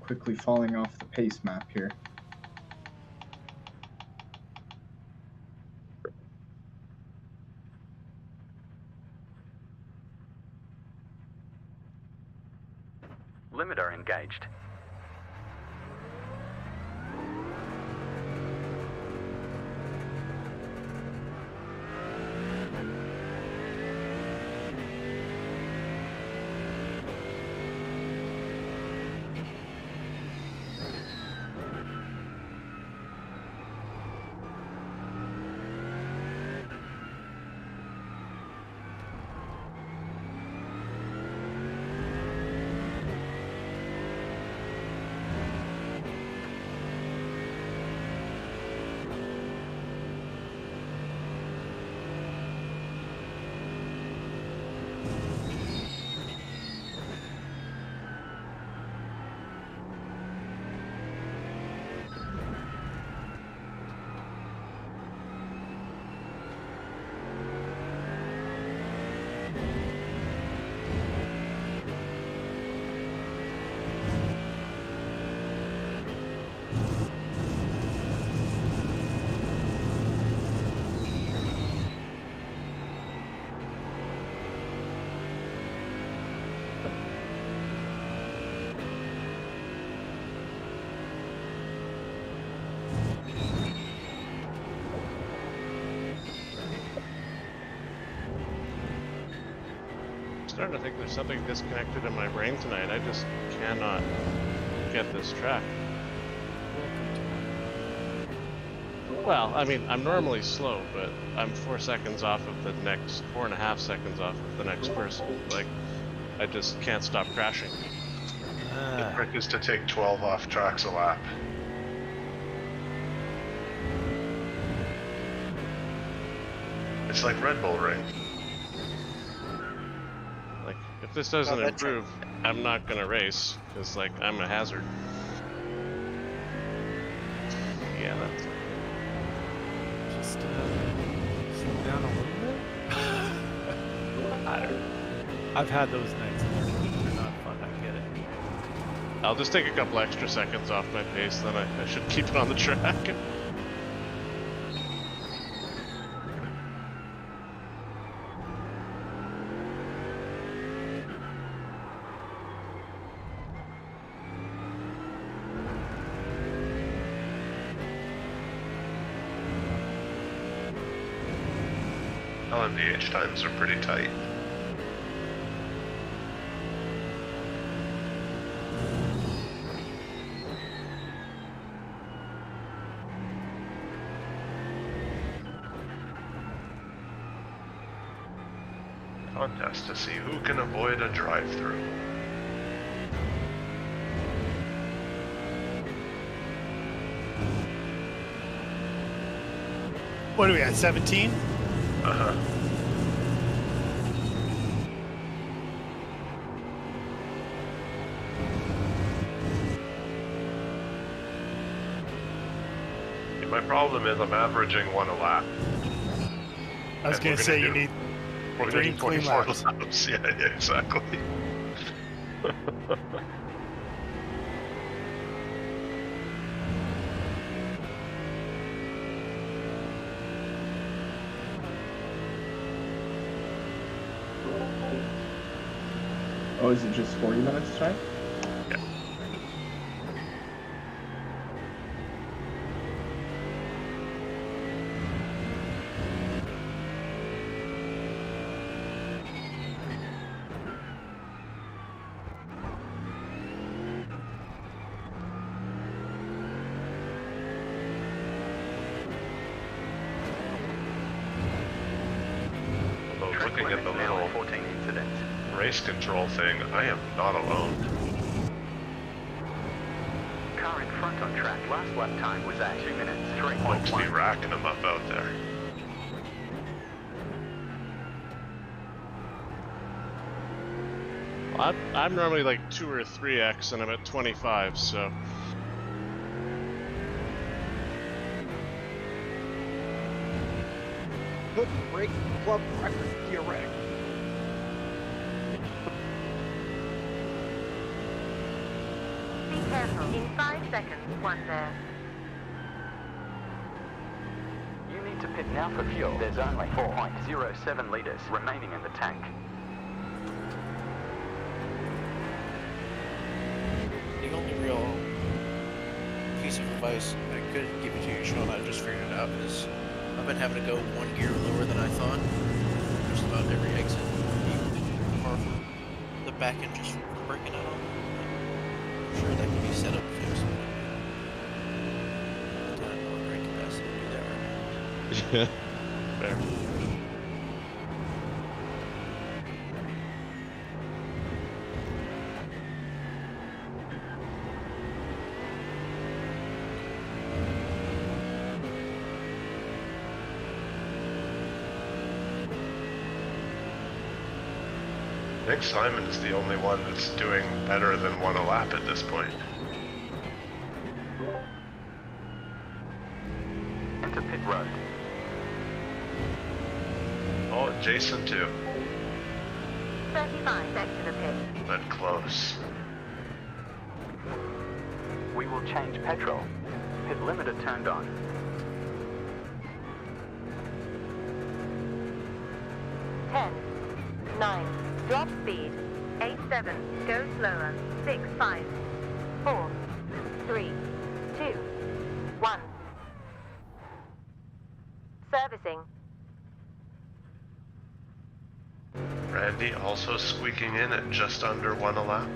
quickly falling off the pace map here. Limiter engaged. I'm starting to think there's something disconnected in my brain tonight. I just cannot get this track. Well, I mean, I'm normally slow, but I'm 4 seconds off of the next, 4.5 seconds off of the next person. Like, I just can't stop crashing. The trick is to take 12 off tracks a lap. It's like Red Bull Ring. Like, if this doesn't improve, I'm not gonna race, because, like, I'm a hazard. Yeah, that's... Just slow down a little bit. I've had those nights. They're not fun. I get it. I'll just take a couple extra seconds off my pace, then I should keep it on the track. LMDH times are pretty tight. Contest to see who can avoid a drive-through. What are we at, 17? Uh-huh. My problem is I'm averaging 1 a lap. I was going to say you need We're 3 going to clean 24 laps. laps. Yeah, exactly. Oh, is it just 40 minutes tonight? Yeah. Although looking at the little 14 incidents. race control thing, I am not alone. Car in front on track. Last lap time was at 2 minutes. Folks be 3.1. racking them up out there. Well, I'm normally like 2 or 3x, and I'm at 25, so... Good break club record theoretic. Be careful. settle. In 5 seconds, 1 there. You need to pit now for fuel. There's only 4.07 litres remaining in the tank. The only real piece of advice I could give you to you, Sean, I just figured it out, is I've been having to go 1 gear lower than I thought. Just about every exit. Far from the back end just breaking out on. I'm sure that can be set up fixed. I don't have brake capacity to do that right now. Yeah. Fair. I think Simon is the only one that's doing better than 1 a lap at this point. Enter pit road. Oh, Jason too. 35 back to the pit. But close. We will change petrol. Pit limiter turned on. 10, 9, drop speed. 8, 7, go slower. 6, 5, 4, 3, 2, 1. Servicing. Randy also squeaking in at just under 1 a lap.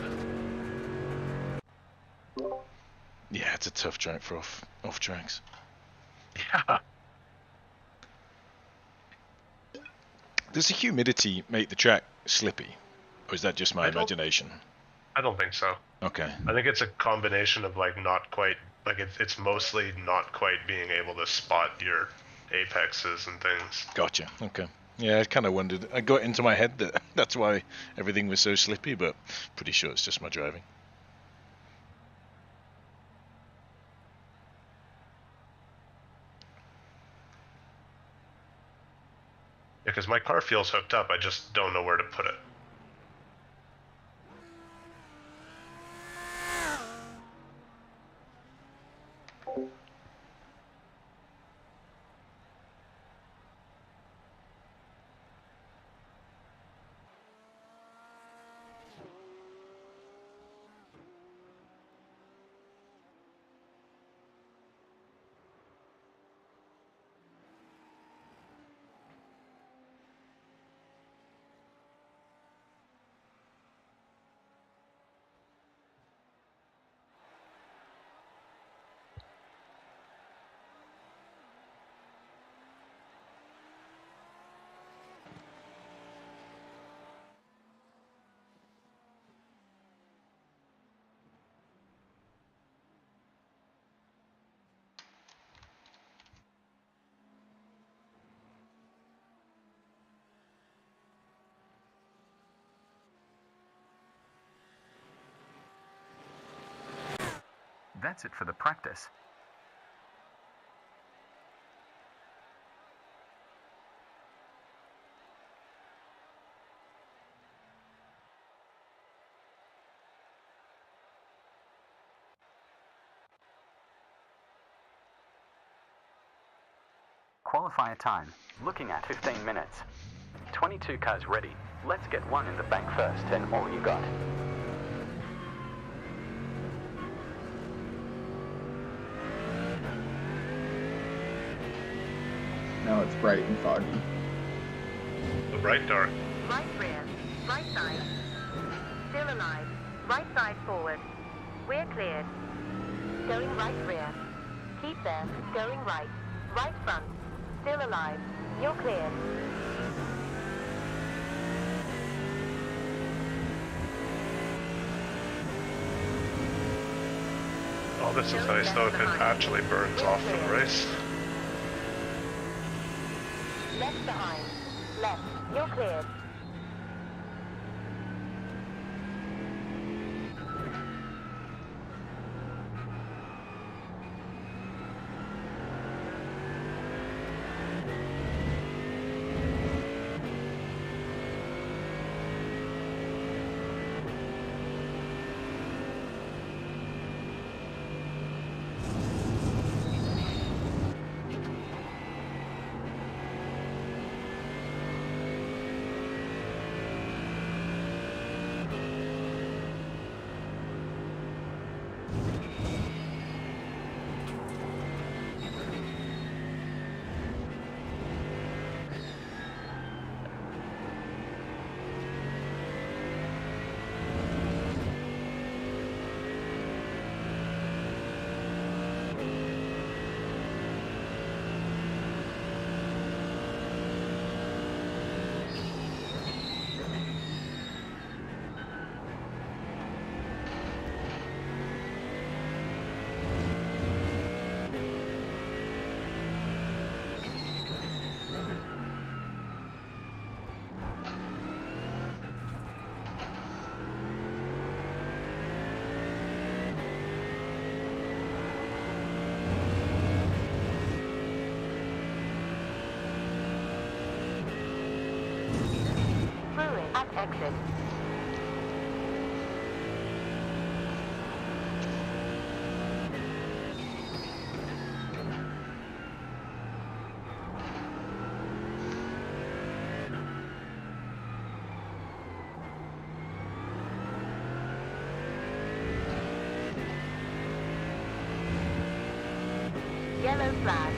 Yeah, it's a tough track for off tracks. Yeah. Does the humidity make the track slippy, or is that just my I don't- imagination? I don't think so. Okay. I think it's a combination of like not quite, like it's mostly not quite being able to spot your apexes and things. Gotcha. Okay. Yeah, I kind of wondered. I got into my head that that's why everything was so slippy, but pretty sure it's just my driving. Because my car feels hooked up, I just don't know where to put it. That's it for the practice. Qualifier time, looking at 15 minutes. 22 cars ready. Let's get one in the bank first and all you got. Now it's bright and foggy. The bright dark. Right rear, right side. Still alive. Right side forward. We're cleared. Going right rear. Keep there. Going right. Right front. Still alive. You're cleared. Oh, this is nice though if it actually burns off for the race. Left behind. Left. You're cleared. Exit. Yellow flag.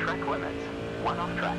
Track limits. 1 off track.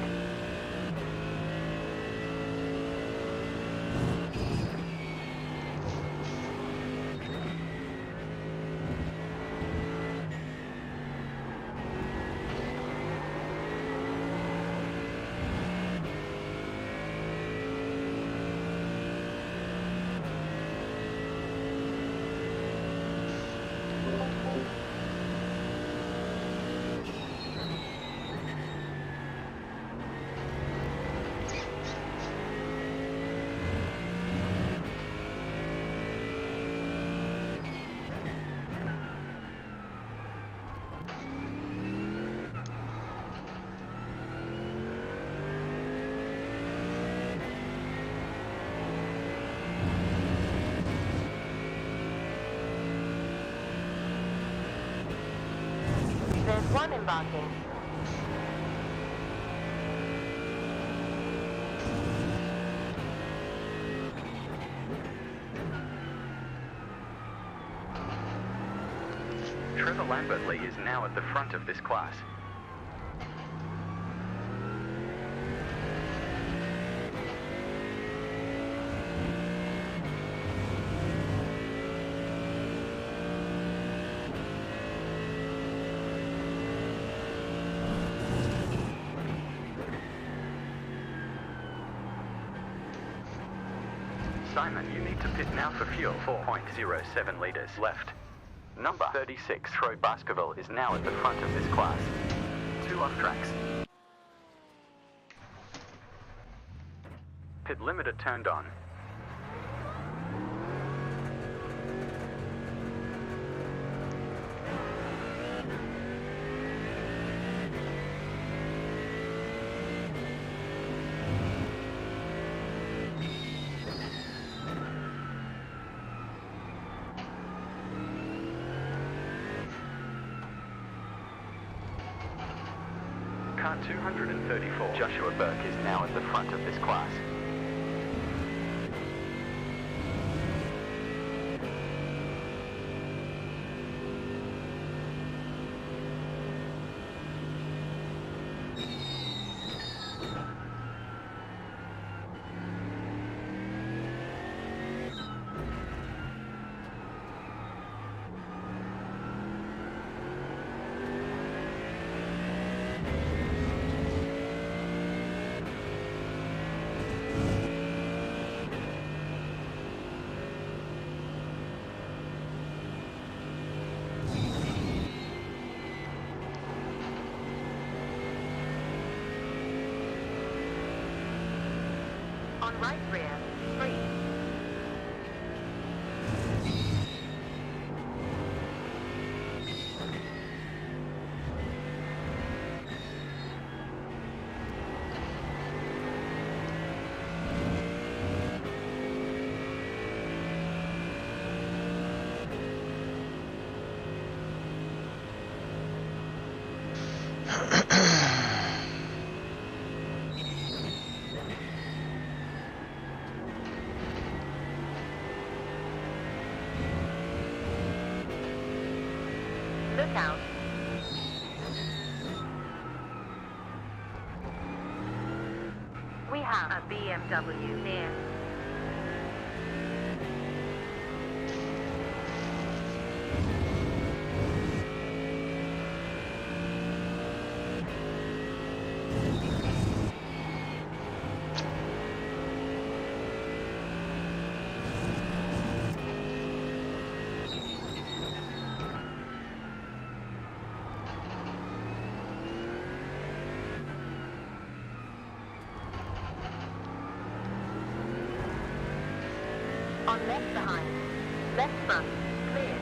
There's one embarking. Trevor Lambert-Lee is now at the front of this class. Simon, you need to pit now for fuel. 4.07 litres left. Number 36, Troy Baskerville, is now at the front of this class. 2 off tracks. Pit limiter turned on. Car 234, Joshua Burke, is now at the front of this class. On right rear, 3. Look out. We have a BMW near. Left behind. Left front. Cleared.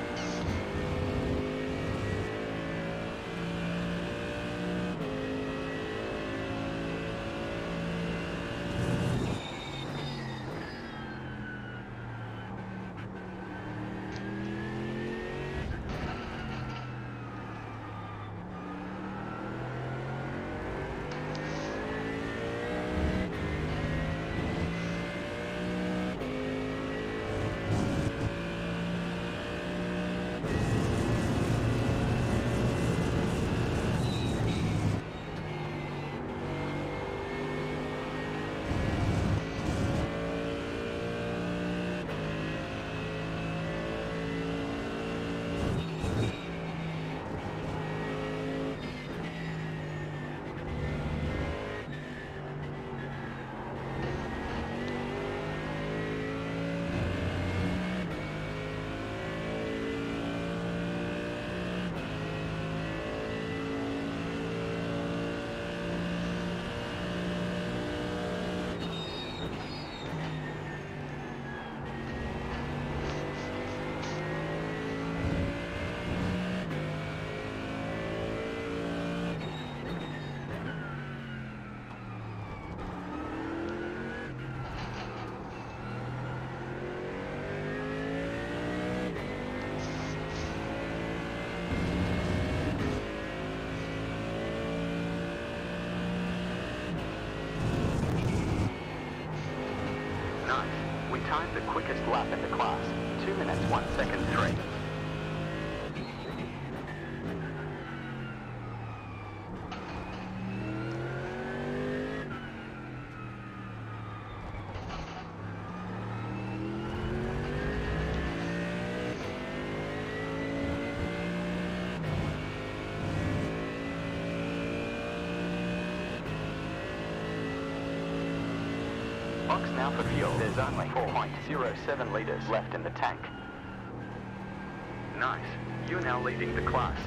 Nice. We timed the quickest lap in the class. 2 minutes, 1 second, 3. Box now for fuel. There's only 4.07 litres left in the tank. Nice. You're now leading the class.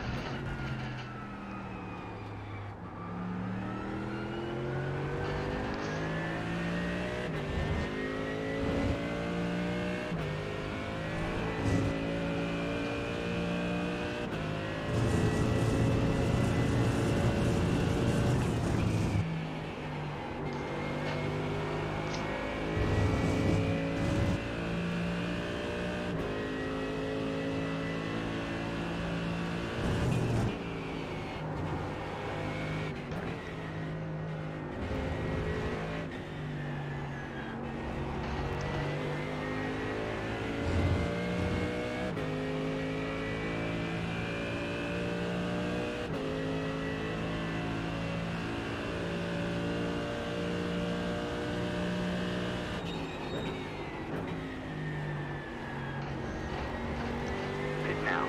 Pit now.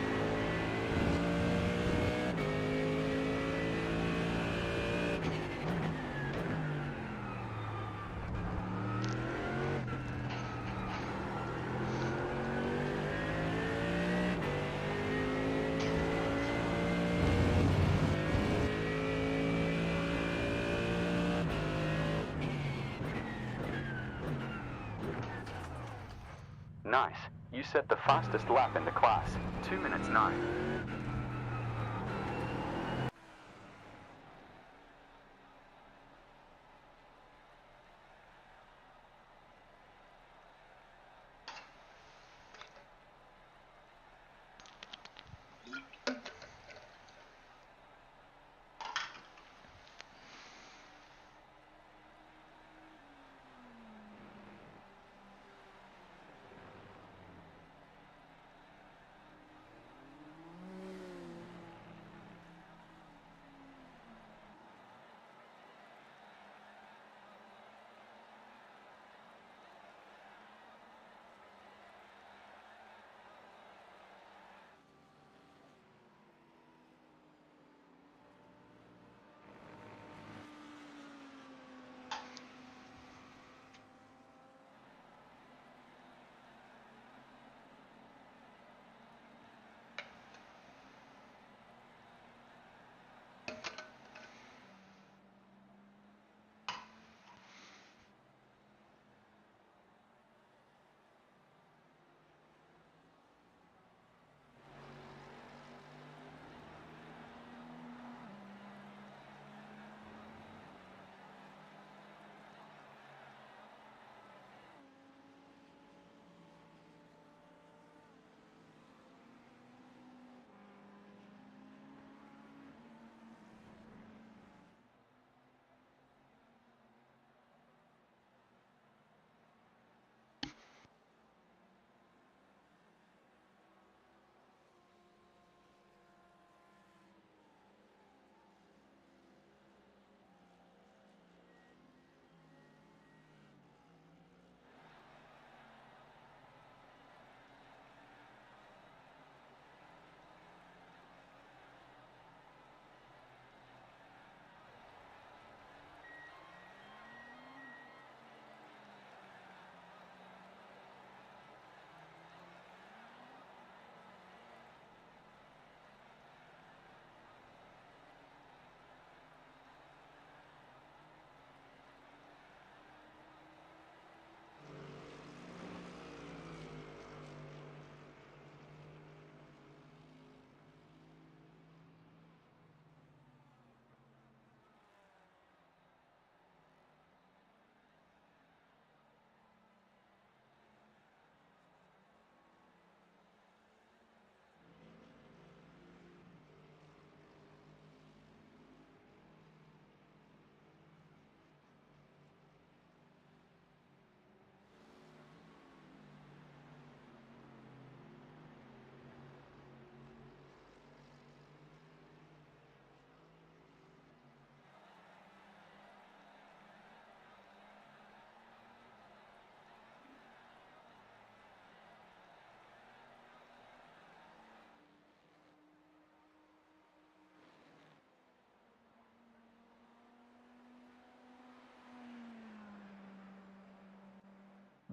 Nice. You set the fastest lap in the class. 2 minutes 9.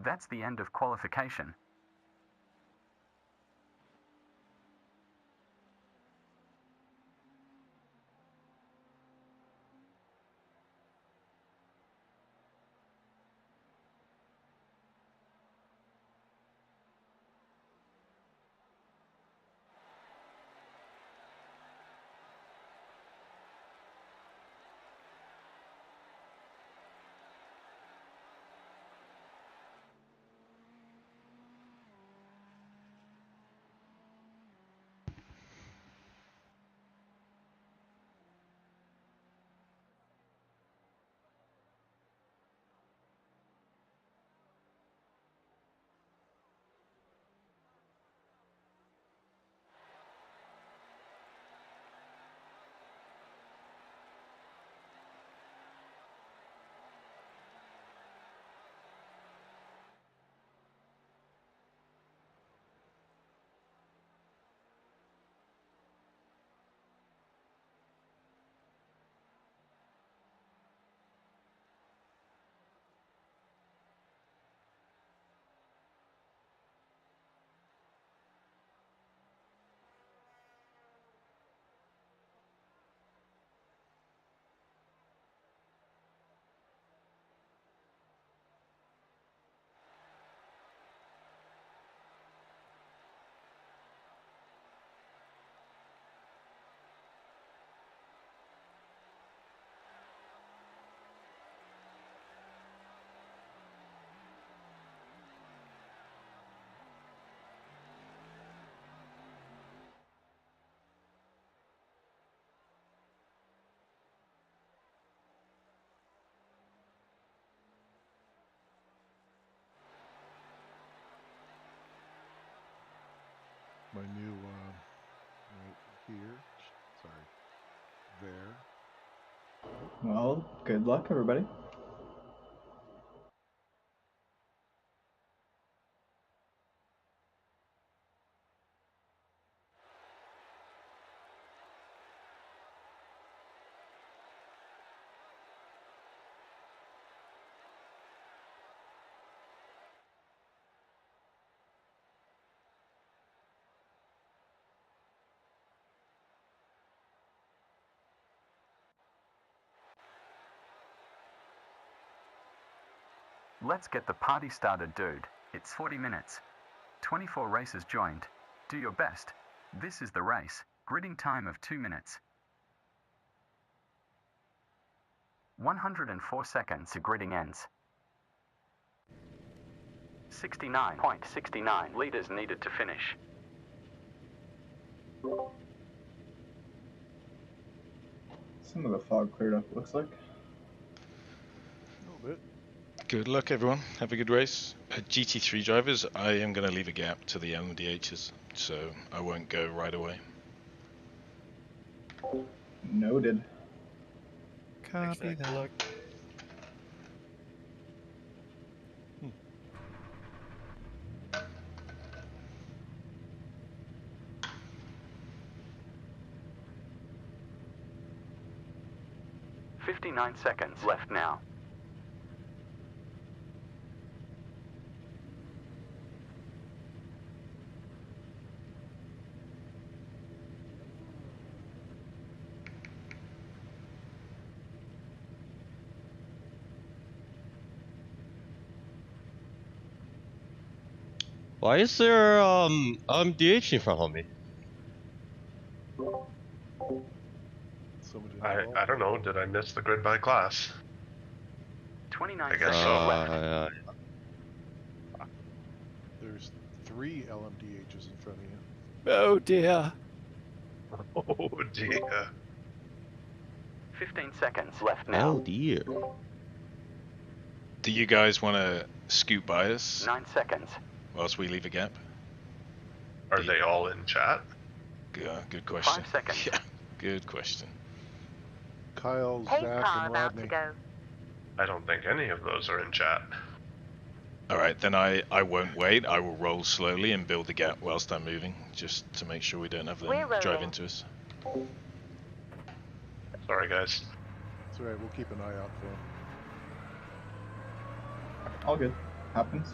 That's the end of qualification. My new right here. Sorry. There. Well, good luck, everybody. Let's get the party started, dude. It's 40 minutes. 24 races joined. Do your best. This is the race. Gridding time of 2 minutes. 104 seconds to gridding ends. 69.69 litres needed to finish. Some of the fog cleared up, looks like. A little bit. Good luck, everyone. Have a good race. GT3 drivers, I am going to leave a gap to the LMDHs, so I won't go right away. Noted. Copy that. Look. Hmm. 59 seconds left now. Why is there DH in front of me? I don't know. Did I miss the grid by class? 29 I guess seconds so. left. There's 3 LMDHs in front of you. Oh dear. Oh dear. 15 seconds left now. Oh dear. Do you guys want to scoot by us 9 seconds. whilst we leave a gap? Are they all in chat? Good question. 5 seconds. Yeah, good question. Kyle, Pace Zach, car and about to Rodney. go. I don't think any of those are in chat. Alright, then I won't wait. I will roll slowly and build the gap whilst I'm moving, just to make sure we don't have them We're drive rolling. into us. Sorry, guys. It's alright, we'll keep an eye out for him. All good. Happens.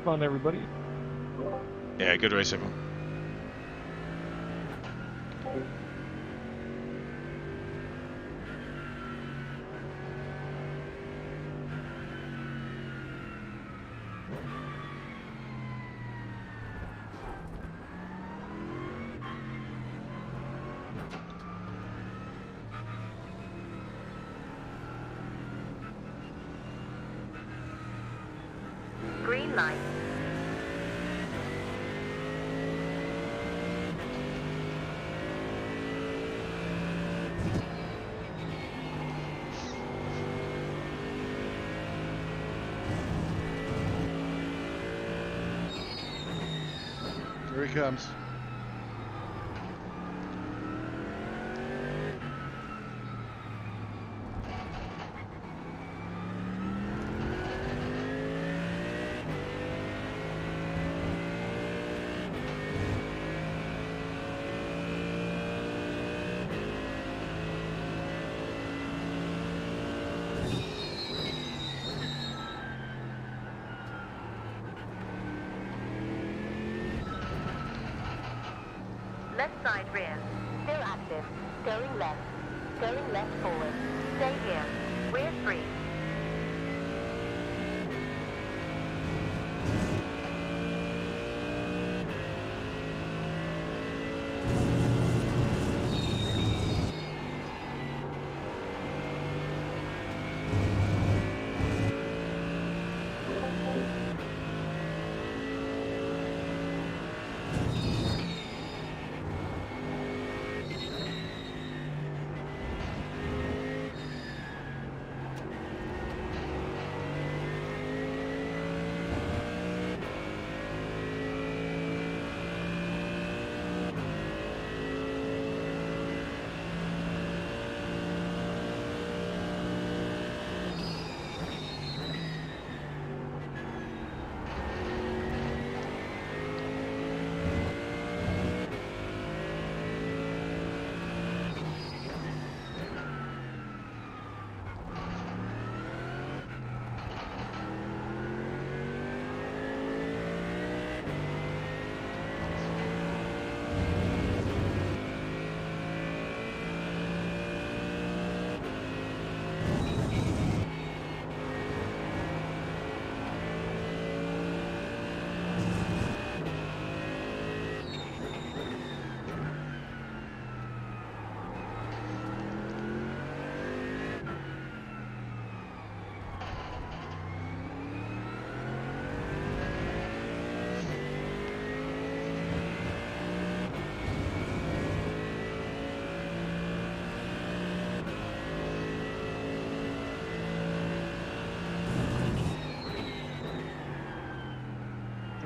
fun, everybody. Yeah, good race, everyone. Green light. Here he comes. Left side rear. Still active. Going left. Going left forward. Stay here. Rear free.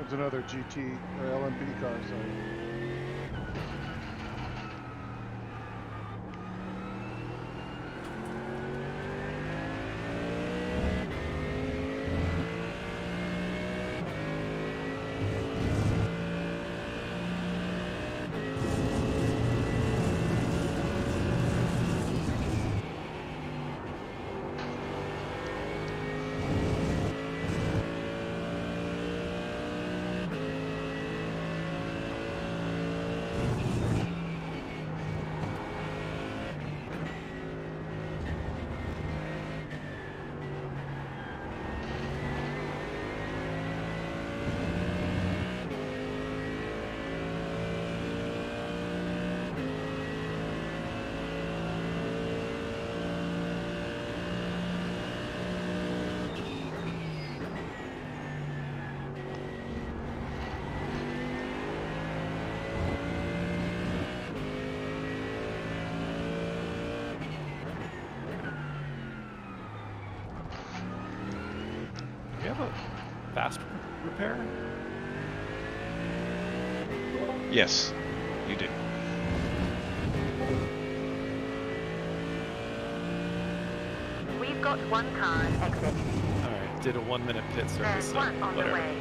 There's another GT or LMP car, sorry. Do you have a fast repair? Yes, you do. We've got one car at exit. Alright, did a 1 minute pit service. There's So one on the whatever. way.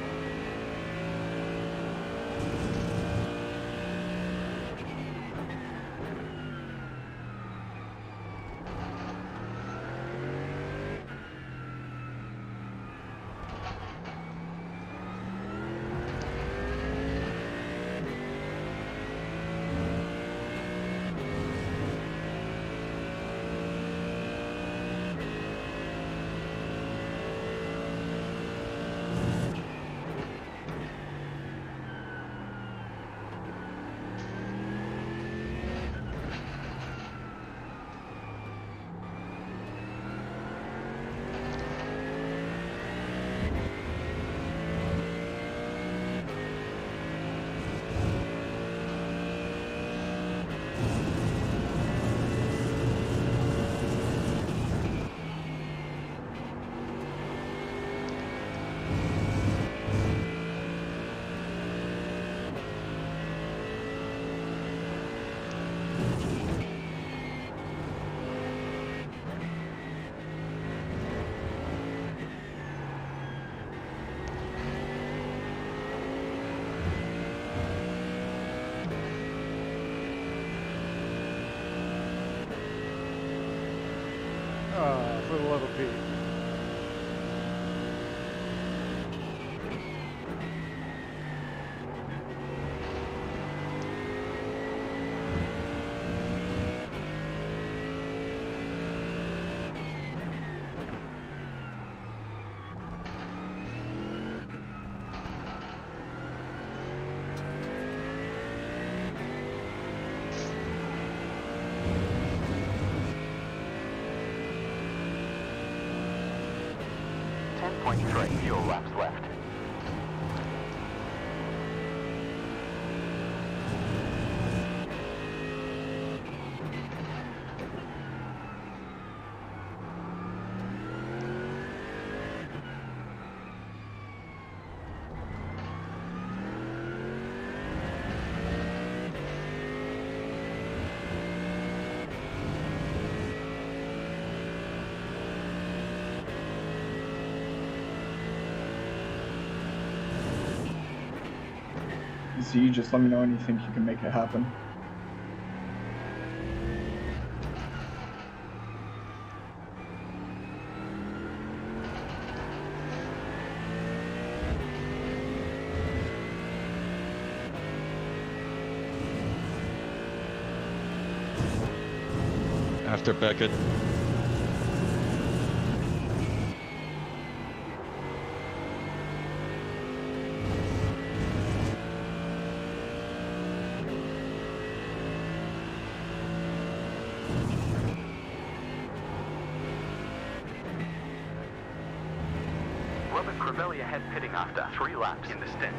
for the level P. Fuel laps left. Z, just let me know when you think you can make it happen. After Beckett. Crivelli ahead pitting after 3 laps in the stint.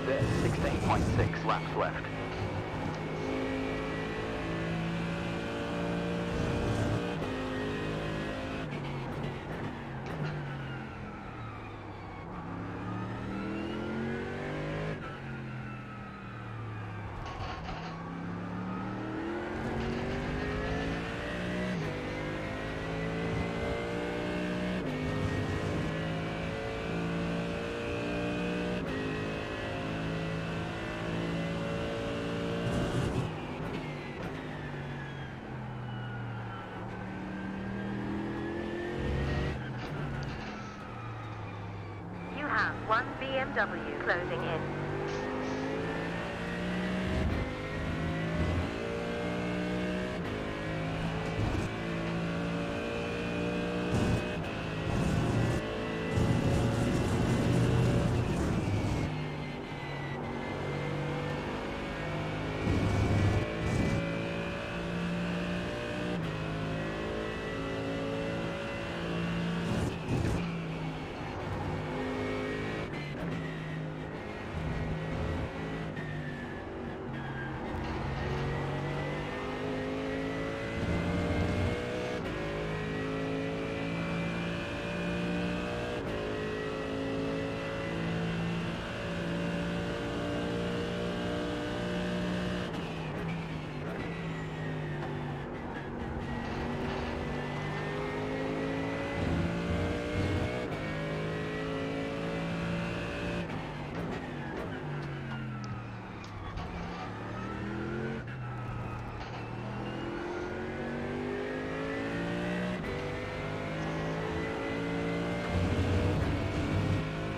There's 16.6 laps left. One BMW closing in.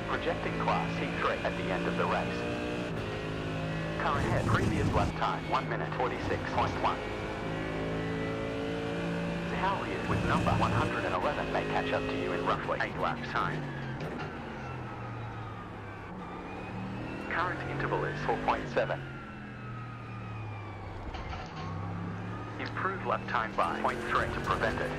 Projecting Class C3 at the end of the race. Car ahead, previous lap time, 1 minute 46.1. Zhao with number 111 may catch up to you in roughly 8 laps time. Current interval is 4.7. Improve lap time by 0.3 to prevent it.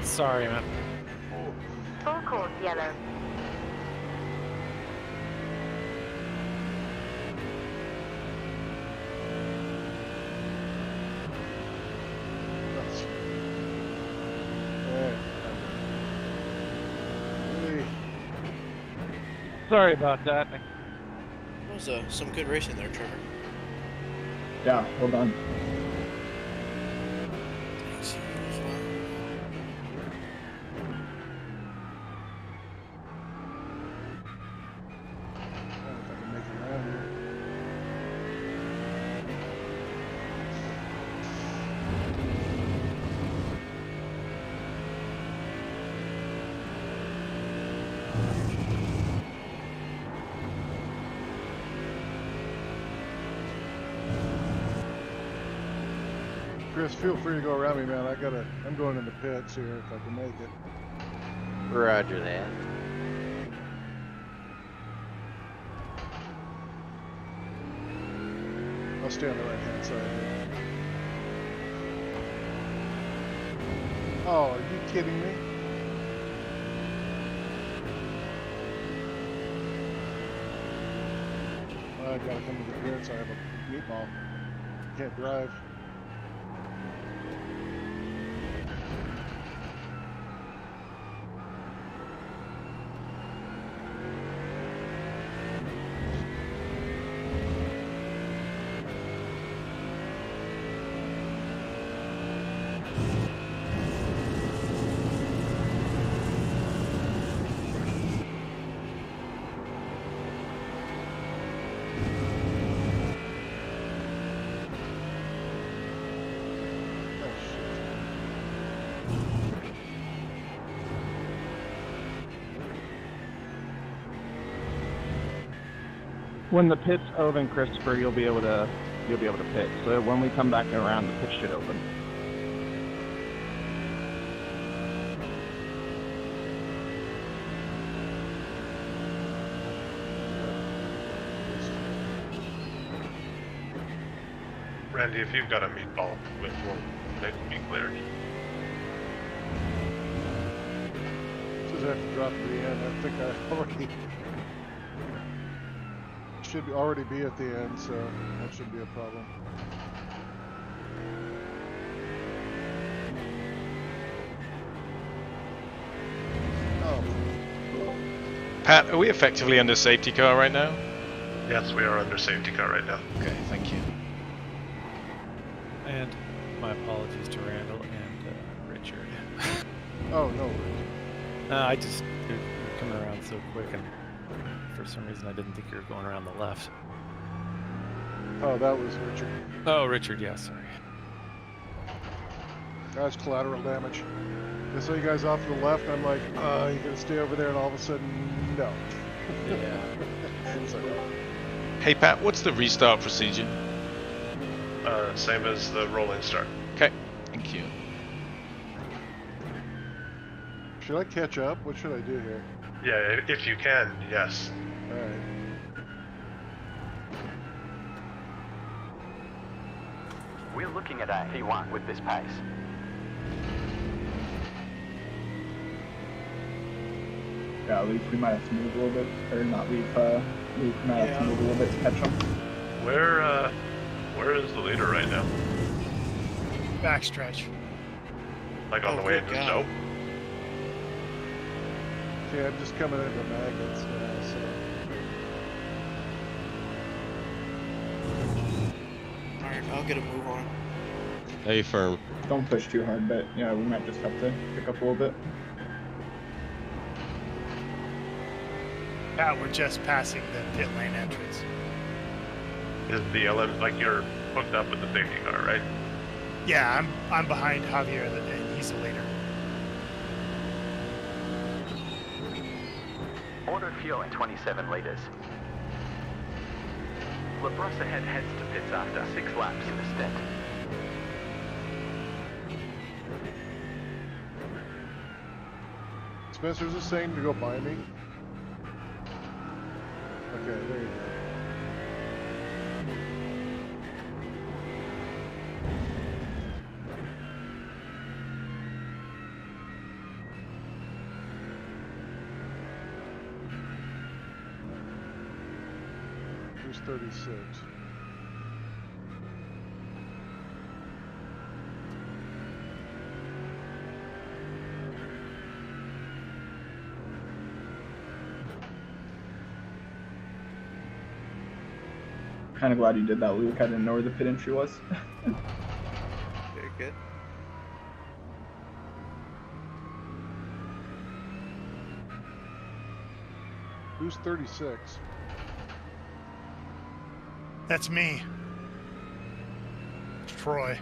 Sorry, man. Full course yellow. Sorry about that. That was some good racing there, Trevor. Yeah, hold on. Thanks, you as well. If I can make it around here. Chris, feel free to go around me, man. I'm going in the pits here if I can make it. Roger that. I'll stay on the right hand side here. Oh, are you kidding me? I gotta come to the pits. I have a meatball. Can't drive. When the pits open, Christopher, you'll be able to pit. So when we come back around, the pit should open. Randy, if you've got a meatball, we'll make it be clear. Just have to drop to the end. I think I already should already be at the end, so that shouldn't be a problem. Oh. Pat, are we effectively under safety car right now? Yes, we are under safety car right now. Okay, thank you. And my apologies to Randall and Richard. Oh, no. I just you're coming around so quick, and for some reason I didn't think you were going around the left. Oh, that was Richard. Oh, Richard, yeah, sorry. That's collateral damage. I saw you guys off to the left. I'm like, you gonna stay over there, and all of a sudden, no. Yeah. So, Hey Pat, what's the restart procedure? Same as the rolling start. Okay, thank you. should I catch up? What should I do here? Yeah, if you can, yes. Alright. We're looking at a P1 with this pace. Yeah, we might have to move a little bit, or not leave. We might have to move a little bit to catch them. Where is the leader right now? Backstretch. Like on the way into Zoe? Okay, I'm just coming into magnets now, so. Alright, I'll get a move on. Hey, firm. Don't push too hard, but yeah, we might just have to pick up a little bit. Pat, we're just passing the pit lane entrance. Is the LM, like you're hooked up with the safety car, right? Yeah, I'm behind Javier, and he's the leader. Auto fuel in 27 litres. Labrosse ahead heads to pits after 6 laps in the stint. Spencer's just saying to go by me. Okay, there you go. Who's 36? Kind of glad you did that, Luke. I didn't know where the pit entry was. Very good. Who's 36? That's me. It's Troy.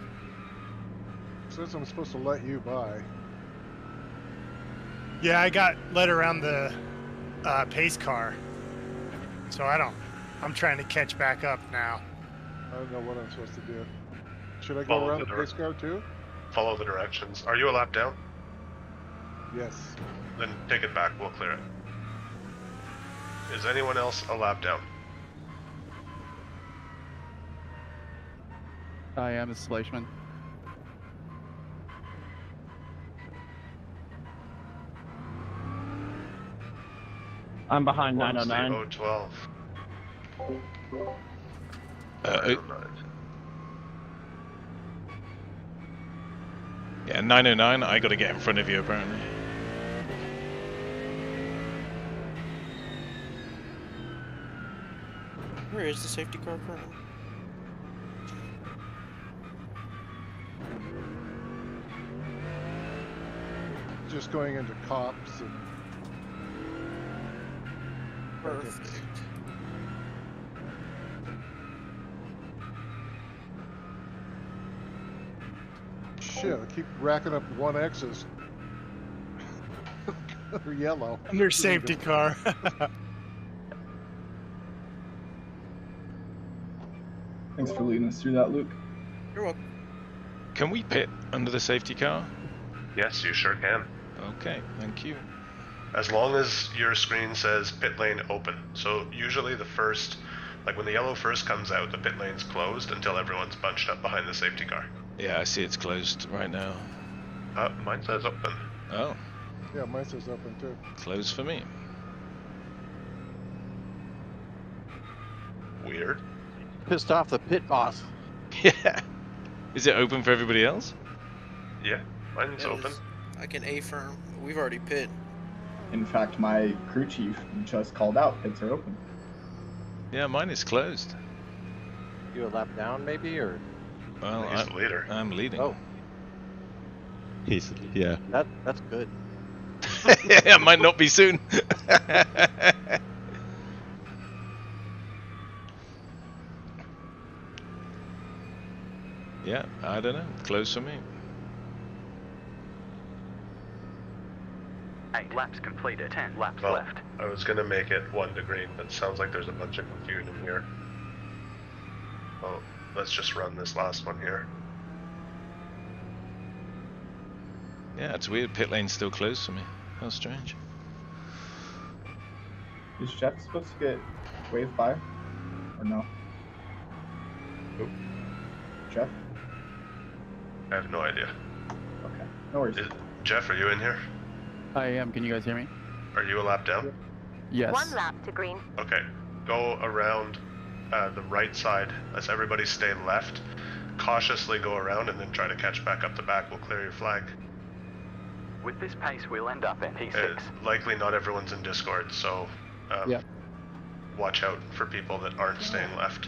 Says I'm supposed to let you by. Yeah, I got led around the pace car. So I'm trying to catch back up now. I don't know what I'm supposed to do. Should I go Follow around the the dir- pace car too? Follow the directions. Are you a lap down? Yes. Then take it back. We'll clear it. Is anyone else a lap down? I am a Splashman. I'm behind 909. 012. Yeah, 909. I got to get in front of you apparently. Where is the safety car currently? Just going into cops and... Perfect. Shit, I keep racking up 1X's. They're yellow. Under safety car. Thanks for leading us through that, Luke. You're welcome. Can we pit under the safety car? Yes, you sure can. Okay, thank you. As long as your screen says pit lane open. So usually the first, like when the yellow first comes out, the pit lane's closed until everyone's bunched up behind the safety car. Yeah, I see it's closed right now. Mine says open. Oh, Yeah, mine says open too. closed for me. Weird. Pissed off the pit boss. Yeah. Is it open for everybody else? Yeah, mine's open. I can affirm. We've already pit. In fact, my crew chief just called out. Pits are open. Yeah, mine is closed. You a lap down maybe, or? Well, He's the leader. I'm leading. Oh, Yeah. that's good. Yeah, might not be soon. Yeah, I don't know. Close for me. 8 laps completed, 10 laps Well, left. I was gonna make it 1 to green, but it sounds like there's a bunch of confusion here. Oh, let's just run this last one here. Yeah, it's weird. Pit lane's still closed for me. How strange. Is Jeff supposed to get waved by? Or no? Who? Jeff? I have no idea. Okay. No worries. Jeff, are you in here? I am. Can you guys hear me? Are you a lap down? Yes. 1 lap to green. Okay. Go around the right side. Let's everybody stay left. Cautiously go around and then try to catch back up the back. We'll clear your flag. With this pace, we'll end up in P6. Likely not everyone's in Discord, so Yep. watch out for people that aren't staying left.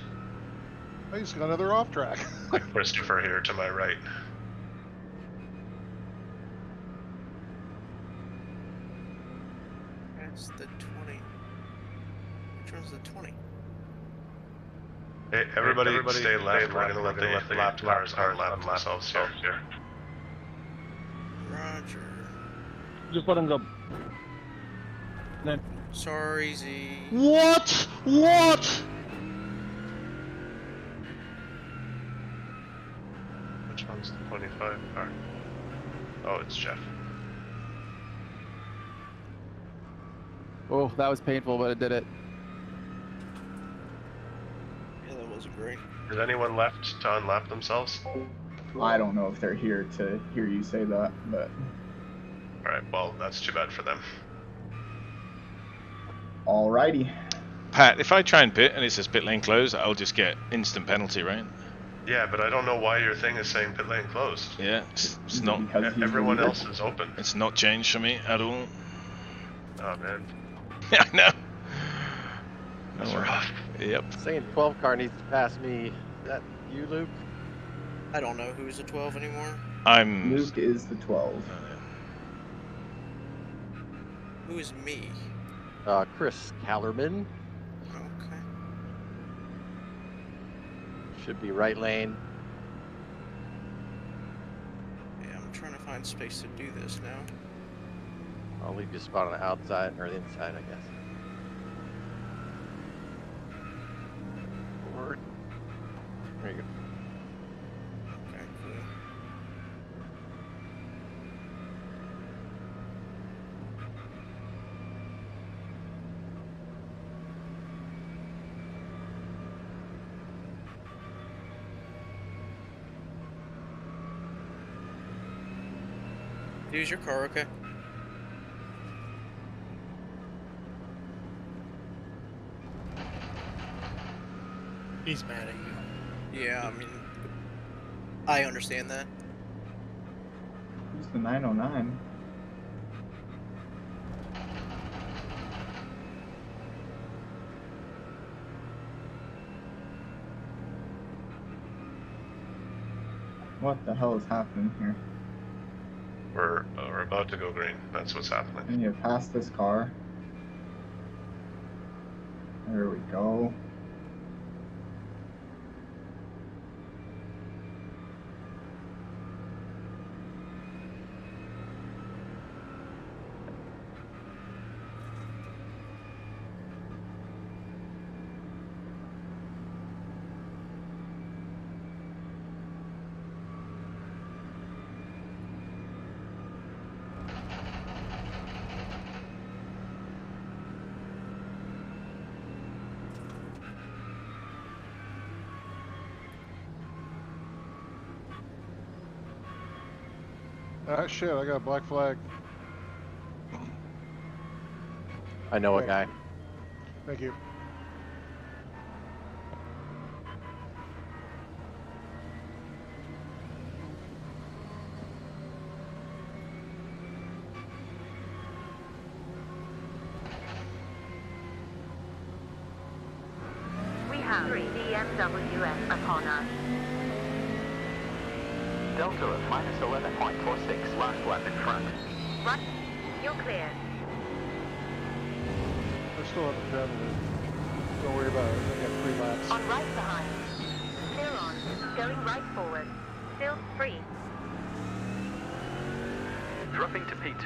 I just got another off track. Like Christopher here to my right. That's the 20. Which one's the 20? Hey, everybody stay left. We're gonna let the lap cars unlap themselves here. Roger. Just let him go. Then Sorry, Z. What? What? Which one's the 25 car? Oh, it's Jeff. Oh, that was painful, but it did it. Yeah, that wasn't great. Is anyone left to unlap themselves? I don't know if they're here to hear you say that, but Alright, well, that's too bad for them. alrighty. Pat, if I try and pit and it says pit lane closed, I'll just get instant penalty, right? Yeah, but I don't know why your thing is saying pit lane closed. Yeah, it's not. Everyone else is open. It's not changed for me at all. Oh man. Yeah, I know. That's rough. Yep. Saying 12 car needs to pass me. Is that you, Luke? I don't know who's a 12 anymore. Luke is the 12. Who is me? Chris Callerman. Okay. Should be right lane. Yeah, I'm trying to find space to do this now. I'll leave you a spot on the outside, or the inside, I guess. Forward. There you go. Okay, cool. Use your car, okay? He's mad at you. Yeah, I mean, I understand that. Who's the 909? What the hell is happening here? We're about to go green. That's what's happening. Can you pass this car? There we go. Ah, shit, I got a black flag. I know a guy. Thank you. We have 3 DMWs upon us. Delta of minus 11.46, last lap in front. Right. You're cleared. I still have a penalty. Don't worry about it. I got 3 laps. On right behind. Still on. Going right forward. Still free. Dropping to P2.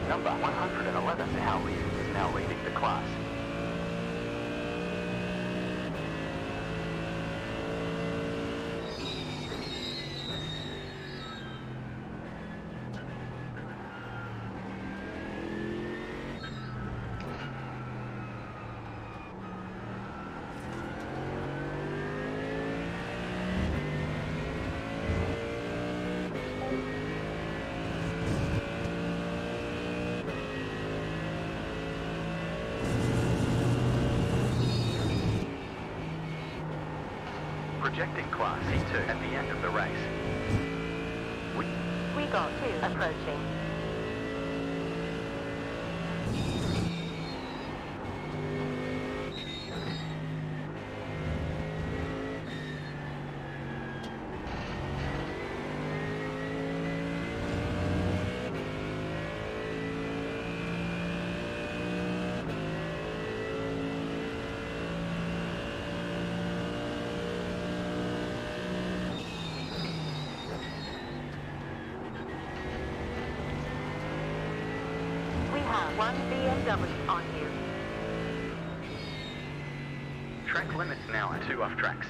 Number 111 is now leading the class. Projecting class C2 at the end of the race. We got 2 approaching. One BMW on you. Track limits now are 2 off tracks.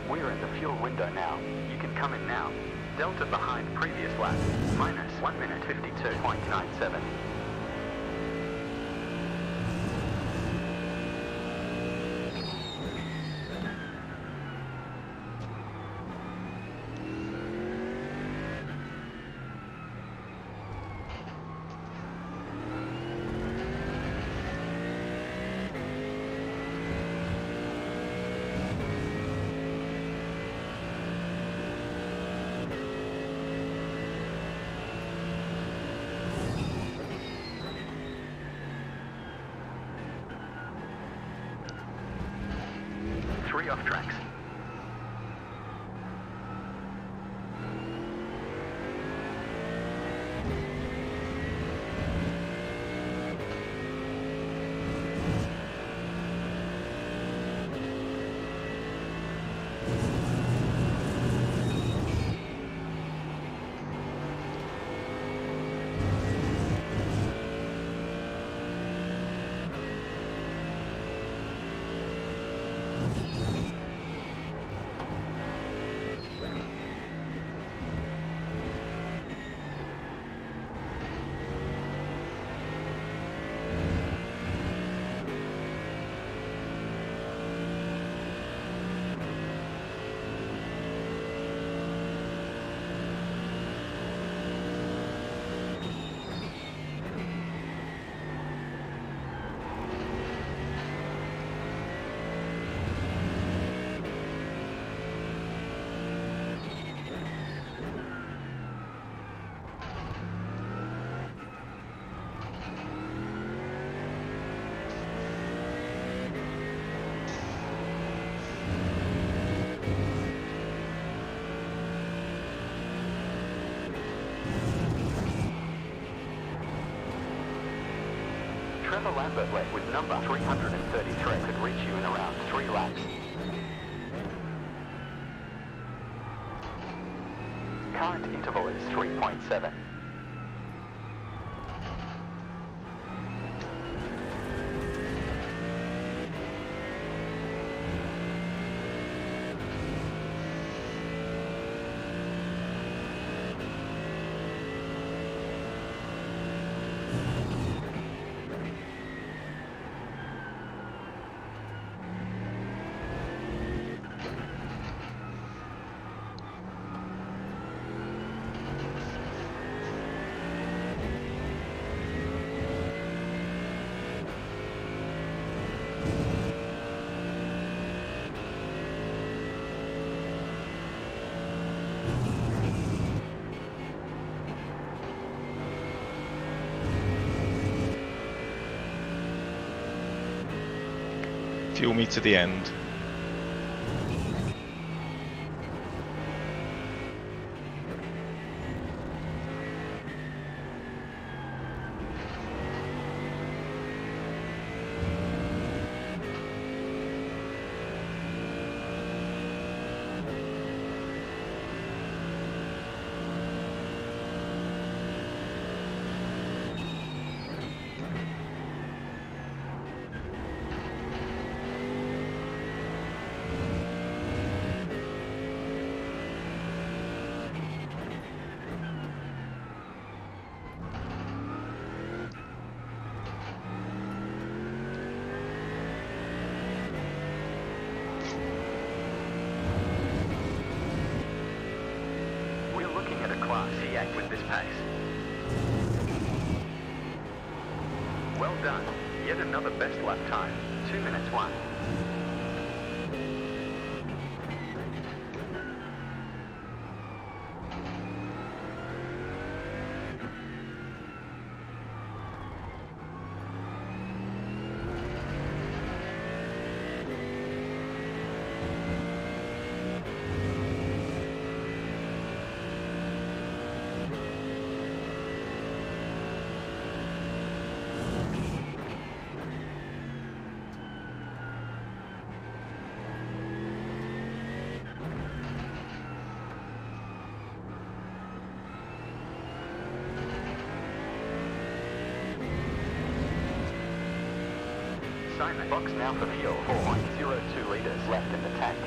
We're in the fuel window now. You can come in now. Delta behind previous lap. Minus 1 minute 52.97. 3 off tracks. Trevor Lambert led with number 333 could reach you in around 3 laps. Current interval is 3.7. Fuel me to the end. Class C8 with this pace. Well done. Yet another best lap time. 2 minutes 1. Sign the box now for fuel. 4.02 litres left in the tank.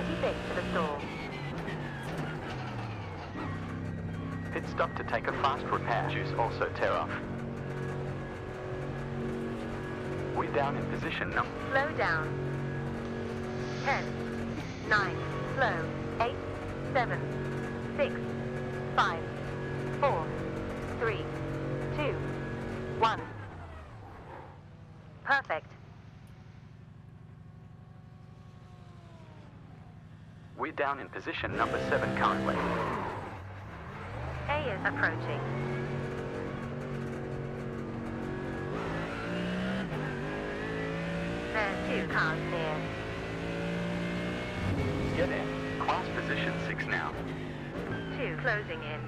36 to the stall. Pit stop to take a fast repair. Juice also tear off. We're down in position number. Slow down. 10, 9, slow. 8, 7, 6, 5, 4, 3, 2, 1. Perfect. We're down in position number 7 currently. A is approaching. There's 2 cars near. Get in. Class position 6 now. 2 closing in.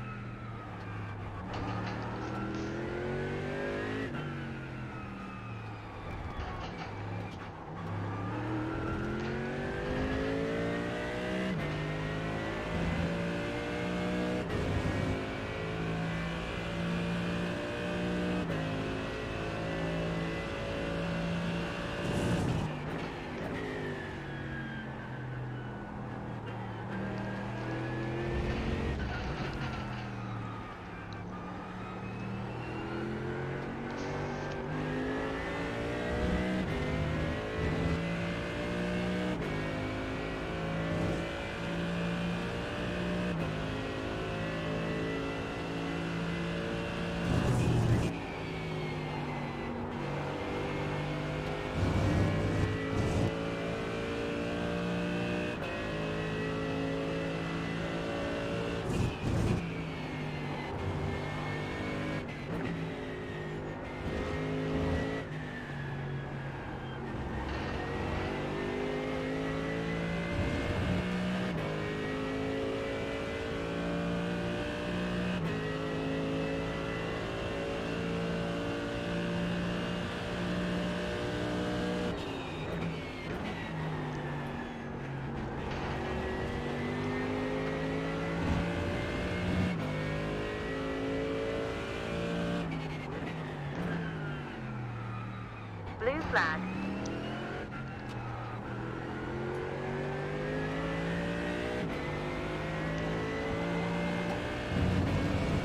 Blue flag.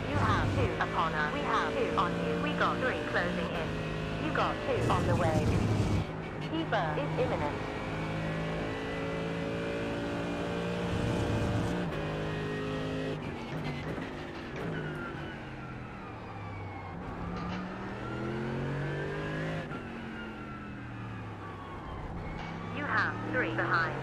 You have 2 upon us. We have 2 on you. We got 3 closing in. You got 2 on the way. Keeper is imminent. You have 3 behind.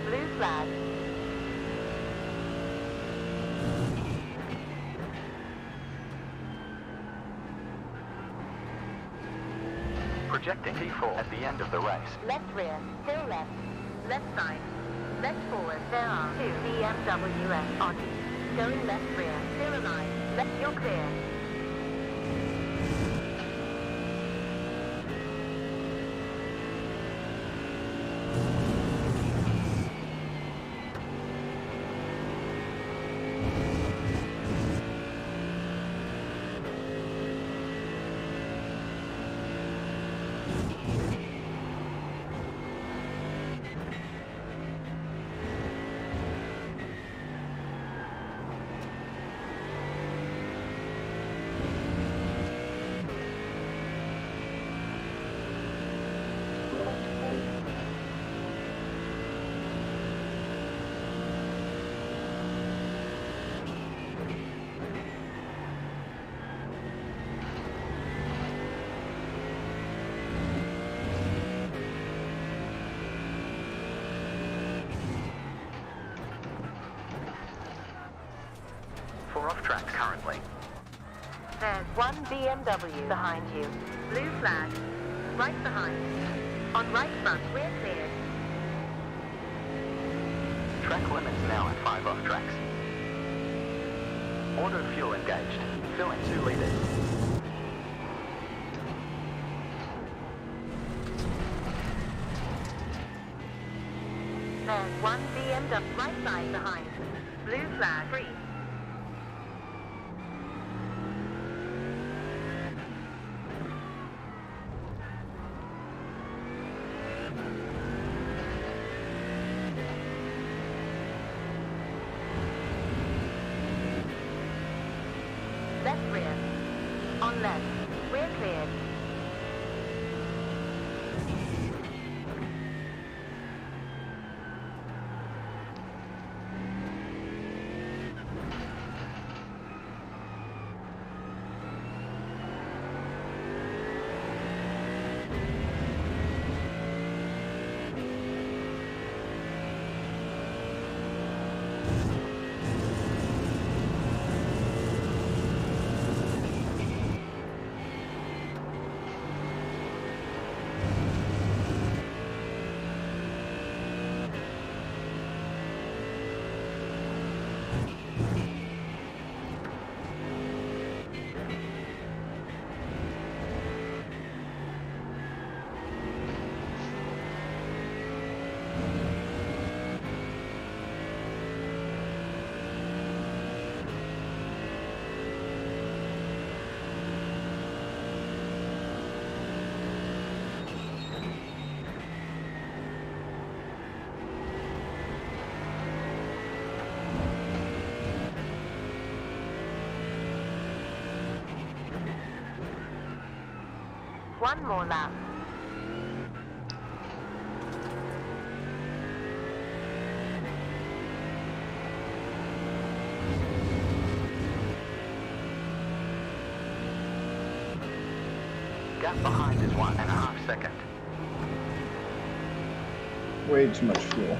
Blue flag. Projecting P4 at the end of the race. Left rear, still left. Left side. Left forward. There are 2 BMWs on you. Going left rear, still alive. Left, you're clear. Off track currently. There's 1 BMW behind you. Blue flag. Right behind. On right front, we're cleared. Track limits now at 5 off tracks. Auto fuel engaged. Fill in 2 liters. There's 1 BMW right side behind. Blue flag free. Left rear. On left. Rear cleared. One more lap. Gap behind is 1.5 seconds. Way too much fuel.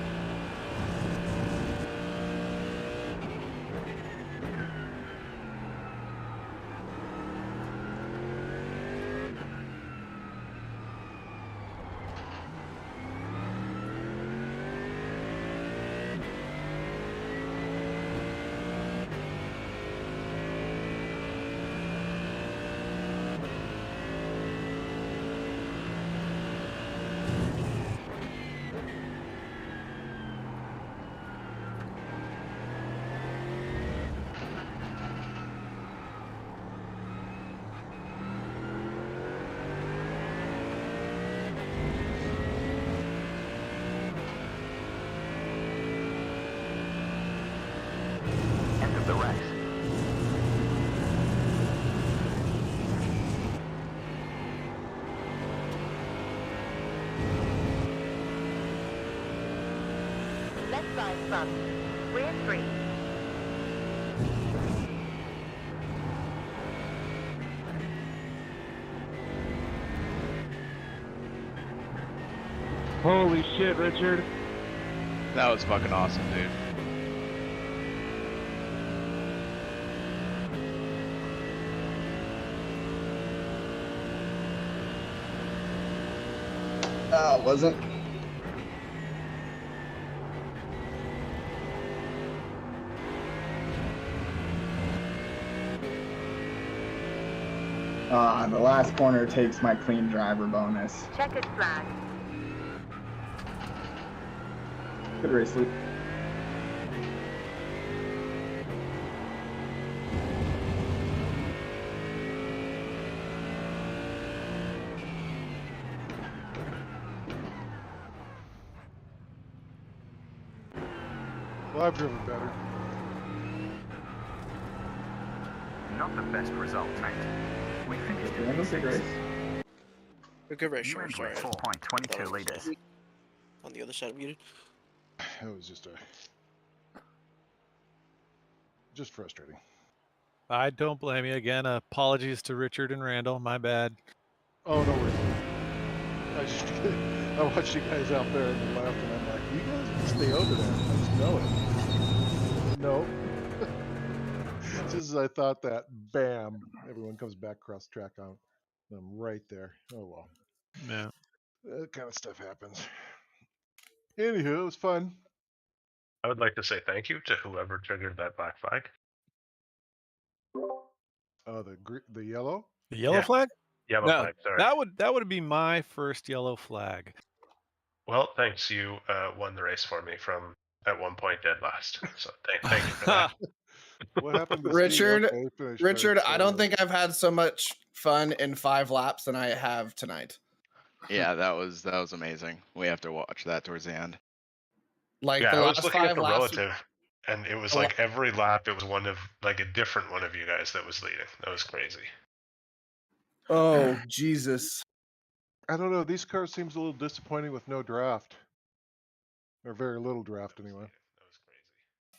End of the race. Left side front. Rear 3. Holy shit, Richard. That was fucking awesome, dude. Wasn't. The last corner takes my clean driver bonus. Checkered flag. Good race, Luke. Well, I've driven better. Not the best result, mate. We finished Yeah, in no big race. A good race, You Sean. went Sorry. with 4.22 litres. On the other side of muted. It was just frustrating. I don't blame you. Again, apologies to Richard and Randall. My bad. Oh, no worries. I watched you guys out there on the left, and I'm like, you guys can stay over there. I just know it. No. Just as I thought that, bam, everyone comes back cross track on. I'm right there. Oh, well. Yeah. That kind of stuff happens. Anywho, it was fun. I would like to say thank you to whoever triggered that black flag. Oh, the yellow? The yellow Yeah. flag? Yellow No, flag, sorry. that would be my first yellow flag. Well, thanks. You won the race for me from at one point dead last. So thank you for that. What happened to Richard? Steve? Okay, Richard, I don't think I've had so much fun in 5 laps than I have tonight. Yeah, that was amazing. We have to watch that towards the end. Like Yeah, the I was last looking at 5 the laps. relative. And it was A like every lap, it was one of like a different one of you guys that was leading. That was crazy. Oh Jesus! I don't know. These cars seems a little disappointing with no draft, or very little draft anyway. That was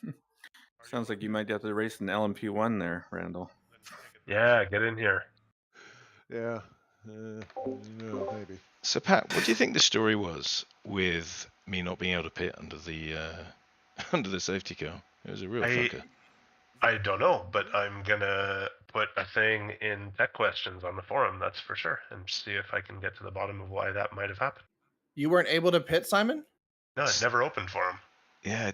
crazy. Sounds like you might have to race an LMP1 there, Randall. Yeah, get in here. Yeah, no, maybe. So Pat, what do you think the story was with me not being able to pit under the under the safety car? It was a real fucker. I don't know, but I'm gonna put a thing in tech questions on the forum, that's for sure, and see if I can get to the bottom of why that might have happened. You weren't able to pit, Simon? No, it never opened for him. Yeah,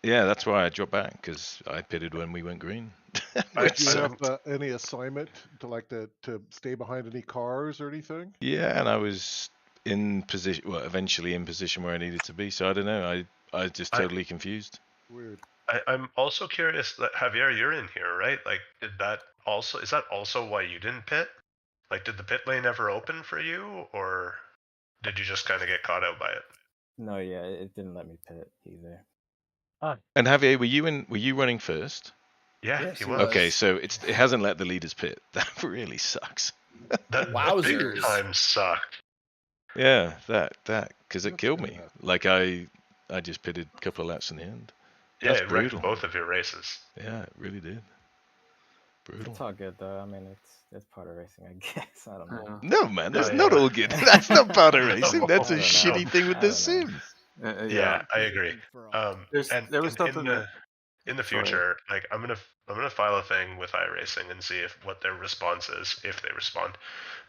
yeah, that's why I dropped back, because I pitted when we went green. Did you have any assignment to stay behind any cars or anything? Yeah, and I was in position, well, eventually in position where I needed to be. So I don't know. I just totally confused. Weird. I'm also curious that Javier, you're in here, right? Like, is that also why you didn't pit? Like, did the pit lane ever open for you, or did you just kind of get caught out by it? No, yeah, it didn't let me pit either. And Javier, were you running first? Yeah, yes, he was. Okay, so it hasn't let the leaders pit. That really sucks. That big time sucked. Yeah, that because it killed me. Like I just pitted a couple of laps in the end. Yeah, That's it brutal. wrecked both of your races. Yeah, it really did. Brutal. It's all good though. I mean, it's part of racing, I guess. I don't know. No, man, that's not all good. That's not part of racing. That's a shitty thing with the sim. Yeah, I agree. There was something in the future, like I'm gonna file a thing with iRacing and see what their response is, if they respond.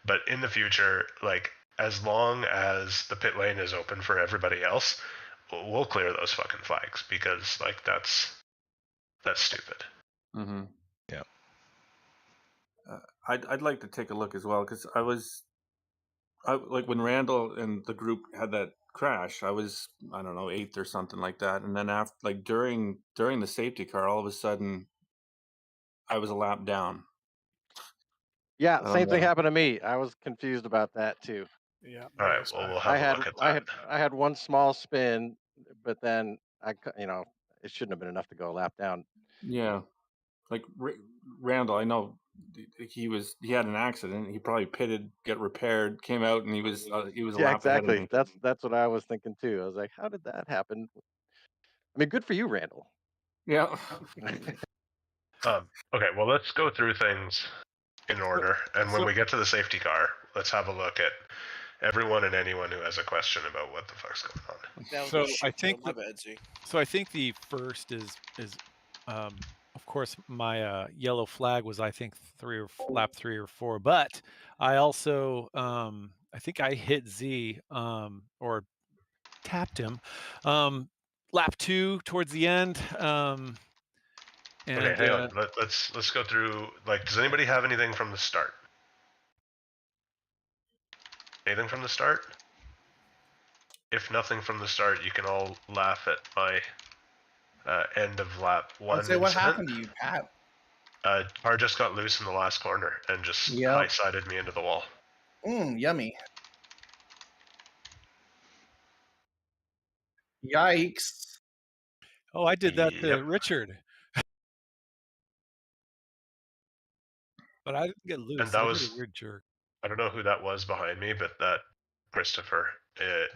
But in the future, like as long as the pit lane is open for everybody else, we'll clear those fucking flags, because like that's stupid. Mm-hmm. Yeah. I'd like to take a look as well, because like when Randall and the group had that crash, I was, I don't know, 8th or something like that, and then after, like during the safety car, all of a sudden I was a lap down. Yeah, same thing happened to me. I was confused about that too. Yeah. All right, well we'll have a look at that. I had one small spin, but then it shouldn't have been enough to go a lap down. Yeah, like Randall, I know he had an accident. He probably pitted, get repaired, came out, and he was a Yeah, lap ahead of exactly. me. That's what I was thinking too. I was like, how did that happen? I mean, good for you, Randall. Yeah. Okay, well let's go through things in order, and when we get to the safety car, let's have a look at everyone and anyone who has a question about what the fuck's going on. So I think the first is of course my yellow flag was I think lap 3 or 4, but I also I think I hit Z or tapped him lap 2 towards the end. And okay, hang on. Let's go through. Like, does anybody have anything from the start? Anything from the start? If nothing from the start, you can all laugh at my end of lap 1. I'd say, what happened to you, Pat? Car just got loose in the last corner and just high-sided me into the wall. Yummy. Yikes. Oh, I did that to Richard. But I didn't get loose. And that I was did a weird jerk. I don't know who that was behind me, but that Christopher,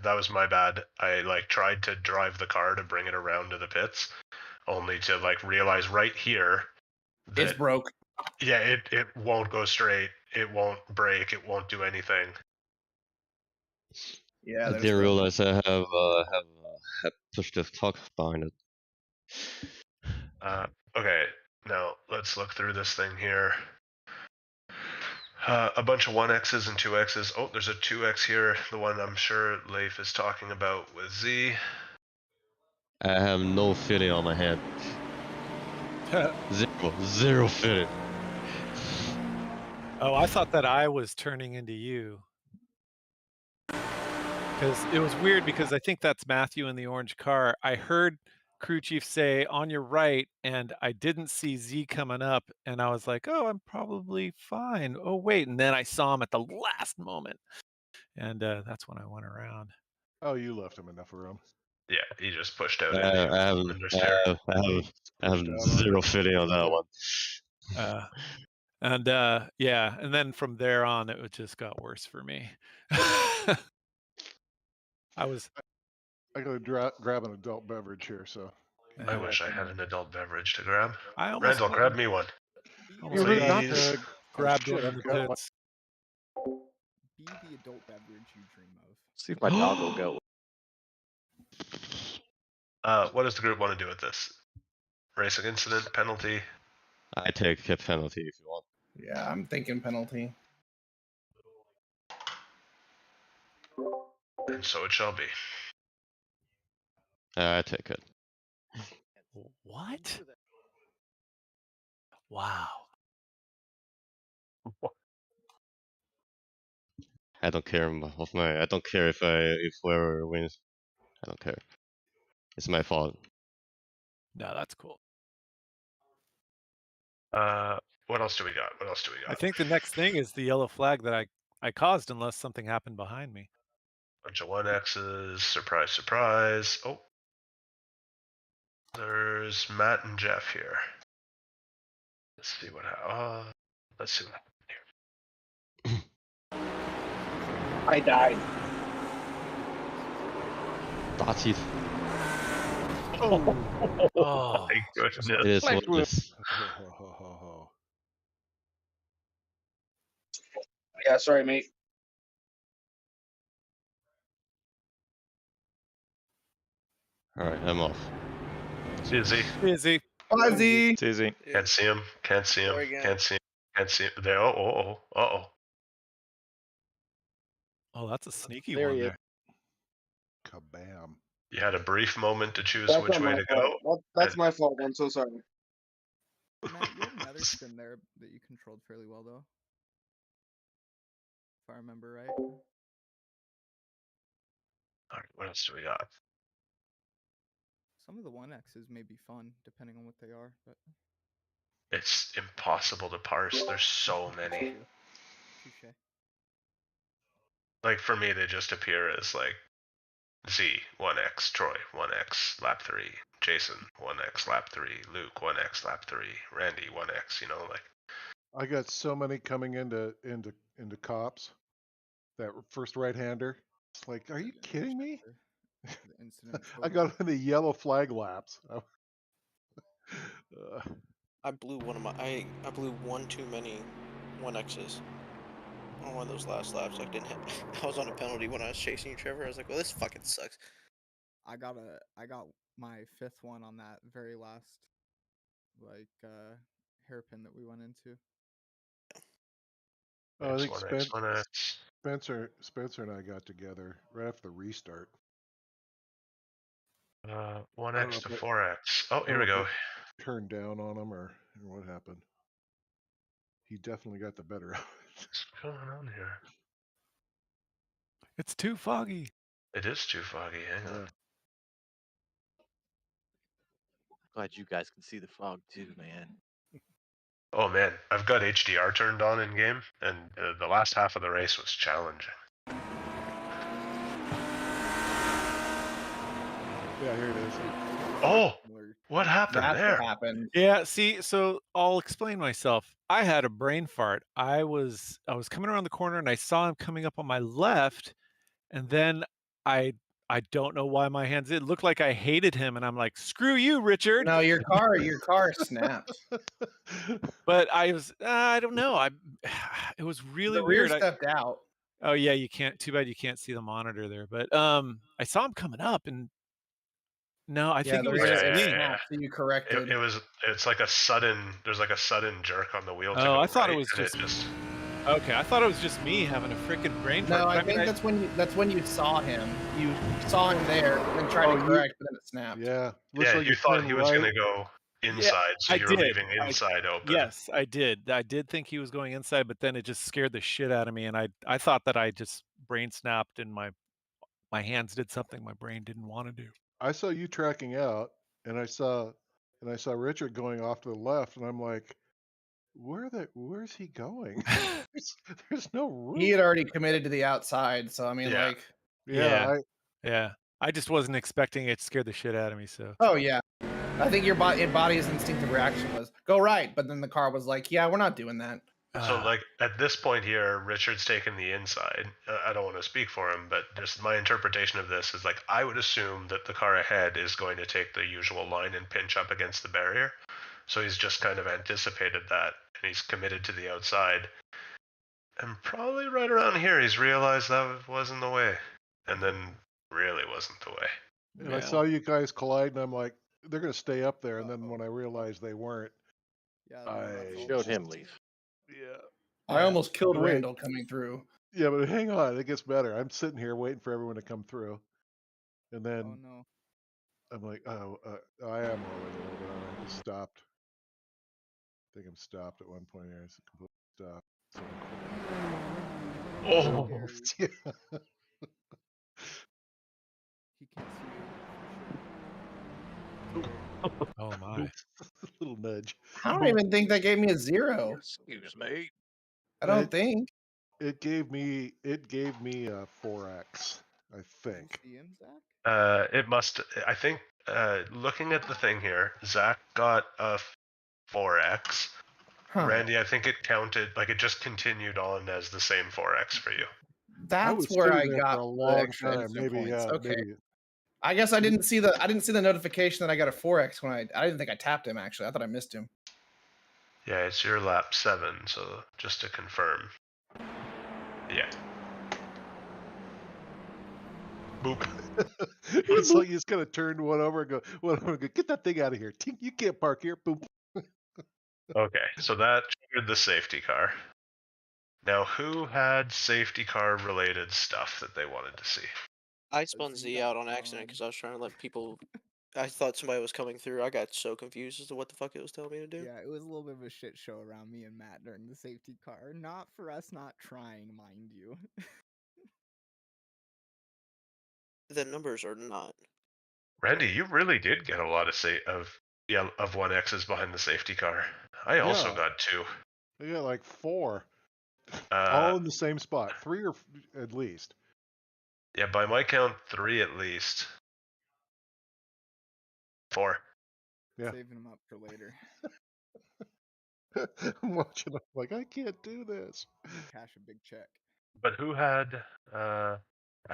that was my bad. I tried to drive the car to bring it around to the pits, only to realize right here that it's broke. Yeah, it won't go straight. It won't brake. It won't do anything. Yeah, I didn't realize I have pushed the talk behind it. Okay, now let's look through this thing here. A bunch of 1Xs and 2Xs. Oh, there's a 2X here, the one I'm sure Leif is talking about with Z. I have no fitting on my head. Zero fitting. Oh, I thought that I was turning into you. Because it was weird, because I think that's Matthew in the orange car. I heard crew chief say on your right, and I didn't see Z coming up, and I was like, oh, I'm probably fine. Oh, wait. And then I saw him at the last moment. And that's when I went around. Oh, you left him enough room. Yeah, he just pushed out I into you. have, Understeer. I have zero feeling on that one. Yeah, and then from there on, it just got worse for me. I gotta grab an adult beverage here, so. I wish I had an adult beverage to grab. I almost Randall, grab me one. almost You got Please. grabbed shit, one in I've the got my- pits. Be the adult beverage you dream of. See if my dog will go. What does the group want to do with this? Racing incident, penalty? I take a penalty if you want. Yeah, I'm thinking penalty. And so it shall be. I take it. What? Wow. I don't care I don't care if whoever wins. I don't care. It's my fault. No, that's cool. What else do we got? What else do we I got? think the next thing is the yellow flag that I caused, unless something happened behind me. Bunch of 1X's. Surprise, surprise. Oh. There's Matt and Jeff here. Let's see what happened. Let's see what happened here. I died. Botched. Oh, my goodness. It is what it is. Yeah, sorry, mate. Alright, I'm off. See you, Z. Busy. Bye, Z. Easy. Can't see him. Can't see him. Can't see him. Can't see him. There. Uh-oh. Oh, that's a sneaky There one he is. there. Kabam. You had a brief moment to choose That's which not way my to fault. go. That's my fault. I'm so sorry. Matt, you had another spin there that you controlled fairly well, though. If I remember right. Alright, what else do we got? Some of the 1Xs may be fun, depending on what they are, but It's impossible to parse. There's so many. touche. Like, for me, they just appear as, like, Z, 1X, Troy, 1X, lap 3, Jason, 1X, lap 3, Luke, 1X, lap 3, Randy, 1X, like. I got so many coming into cops. That first right-hander. It's like, are you kidding me? The incident. I got into yellow flag laps. I blew I blew one too many 1Xs on one of those last laps. I didn't have. I was on a penalty when I was chasing you, Trevor. I was like, well, this fucking sucks. I got my 5th one on that very last hairpin that we went into. I think 1X, 1X. Spencer and I got together right after the restart. 1X to 4X. Oh, here we go. Turned down on him or what happened? He definitely got the better of it. What's going on here? It's too foggy. It is too foggy. Hang on. Glad you guys can see the fog too, man. Oh man, I've got HDR turned on in game, and the last half of the race was challenging. Yeah, here it is. Oh, what happened there? What happened. Yeah, see, so I'll explain myself. I had a brain fart. I was coming around the corner and I saw him coming up on my left, and then I don't know why my hands. It looked like I hated him, and I'm like, "Screw you, Richard." No, your car snapped. But I was, I don't know. It was really The rear weird. stepped out. Oh yeah, you can't. Too bad you can't see the monitor there. But I saw him coming up, and no, I think it was just me. So you corrected. It's like a sudden. There's like a sudden jerk on the wheel. To Oh, go I thought right, it was and just. Okay, I thought it was just me having a freaking brain fart. No, I think that's when you saw him. You saw him there and tried to correct, but then it snapped. Yeah. Yeah, like you thought he was going to go inside, so you were leaving inside open. Yes, I did. I did think he was going inside, but then it just scared the shit out of me, and I thought that I just brain snapped and my hands did something my brain didn't want to do. I saw you tracking out, and I saw Richard going off to the left, and I'm like, where's he going? There's no room. He had already committed to the outside, so I mean, Yeah. like, Yeah. I just wasn't expecting it. Scared the shit out of me. So. Oh yeah, I think your body's instinctive reaction was go right, but then the car was like, yeah, we're not doing that. So, like, at this point here, Richard's taken the inside. I don't want to speak for him, but just my interpretation of this is like, I would assume that the car ahead is going to take the usual line and pinch up against the barrier. So he's just kind of anticipated that, and he's committed to the outside. And probably right around here, he's realized that wasn't the way. And then really wasn't the way. And I saw you guys collide, and I'm like, they're going to stay up there. And then when I realized they weren't, Yeah, I showed him leave. Yeah. I almost killed Wait. Randall coming through. Yeah, but hang on, it gets better. I'm sitting here waiting for everyone to come through, and then Oh no. I'm like, oh, I am rolling a little bit. I just stopped. I think I'm stopped at one point here. It's completely stopped. Oh, yeah. He can't see you. Oh my. Little nudge. I don't even think that gave me a 0. Excuse me. I don't think. It gave me a 4x, I think. See him, Zach? It must. I think. Looking at the thing here, Zach got a 4x. Huh. Randy, I think it counted. Like, it just continued on as the same 4x for you. That's where I sitting there got for a the long extra time. instant Maybe, points. yeah, Okay. maybe. I guess I didn't see the notification that I got a 4x when I didn't think I tapped him actually. I thought I missed him. Yeah, it's your lap 7. So just to confirm. Yeah. Boop. It's like you just kind of turned one over and go, get that thing out of here. Tink, you can't park here. Boom. Okay, so that triggered the safety car. Now, who had safety car related stuff that they wanted to see? I spun Z out on accident because I was trying to let people. I thought somebody was coming through. I got so confused as to what the fuck it was telling me to do. Yeah, it was a little bit of a shit show around me and Matt during the safety car. Not for us not trying, mind you. The numbers are not. Randy, you really did get a lot of 1x's behind the safety car. I also Yeah. got 2. I got like 4. All in the same spot. 3 or at least. Yeah, by my count, 3 at least. 4. Yeah. Saving them up for later. I'm watching. I'm like, I can't do this. Cash a big check. But who had, I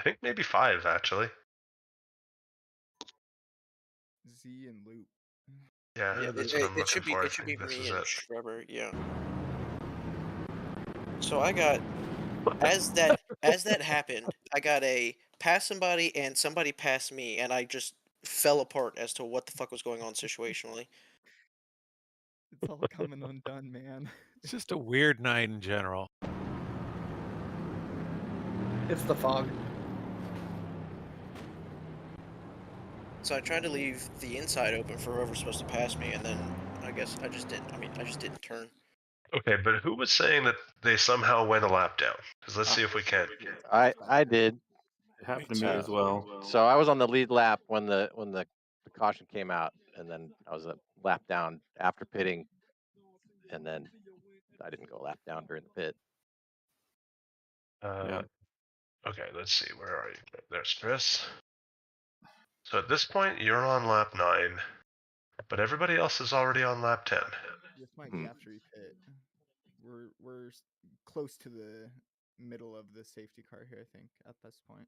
think maybe 5, actually. Z and Loop. Yeah, Yeah, that's what I'm looking it should be for. I it should be think this me is and it. Trevor. Yeah. So I got as that happened, I got a pass somebody and somebody passed me, and I just fell apart as to what the fuck was going on situationally. It's all coming undone, man. It's just a weird night in general. It's the fog. So I tried to leave the inside open for whoever's supposed to pass me, and then I guess I just didn't. I just didn't turn. Okay, but who was saying that they somehow went a lap down? Because let's see if we can. I did. It happened to me as well. So I was on the lead lap when the caution came out, and then I was a lap down after pitting, and then I didn't go a lap down during the pit. Yeah. Okay, let's see. Where are you? There's Chris. So at this point, you're on lap 9, but everybody else is already on lap 10. This might be after we pit. We're close to the middle of the safety car here, I think, at this point.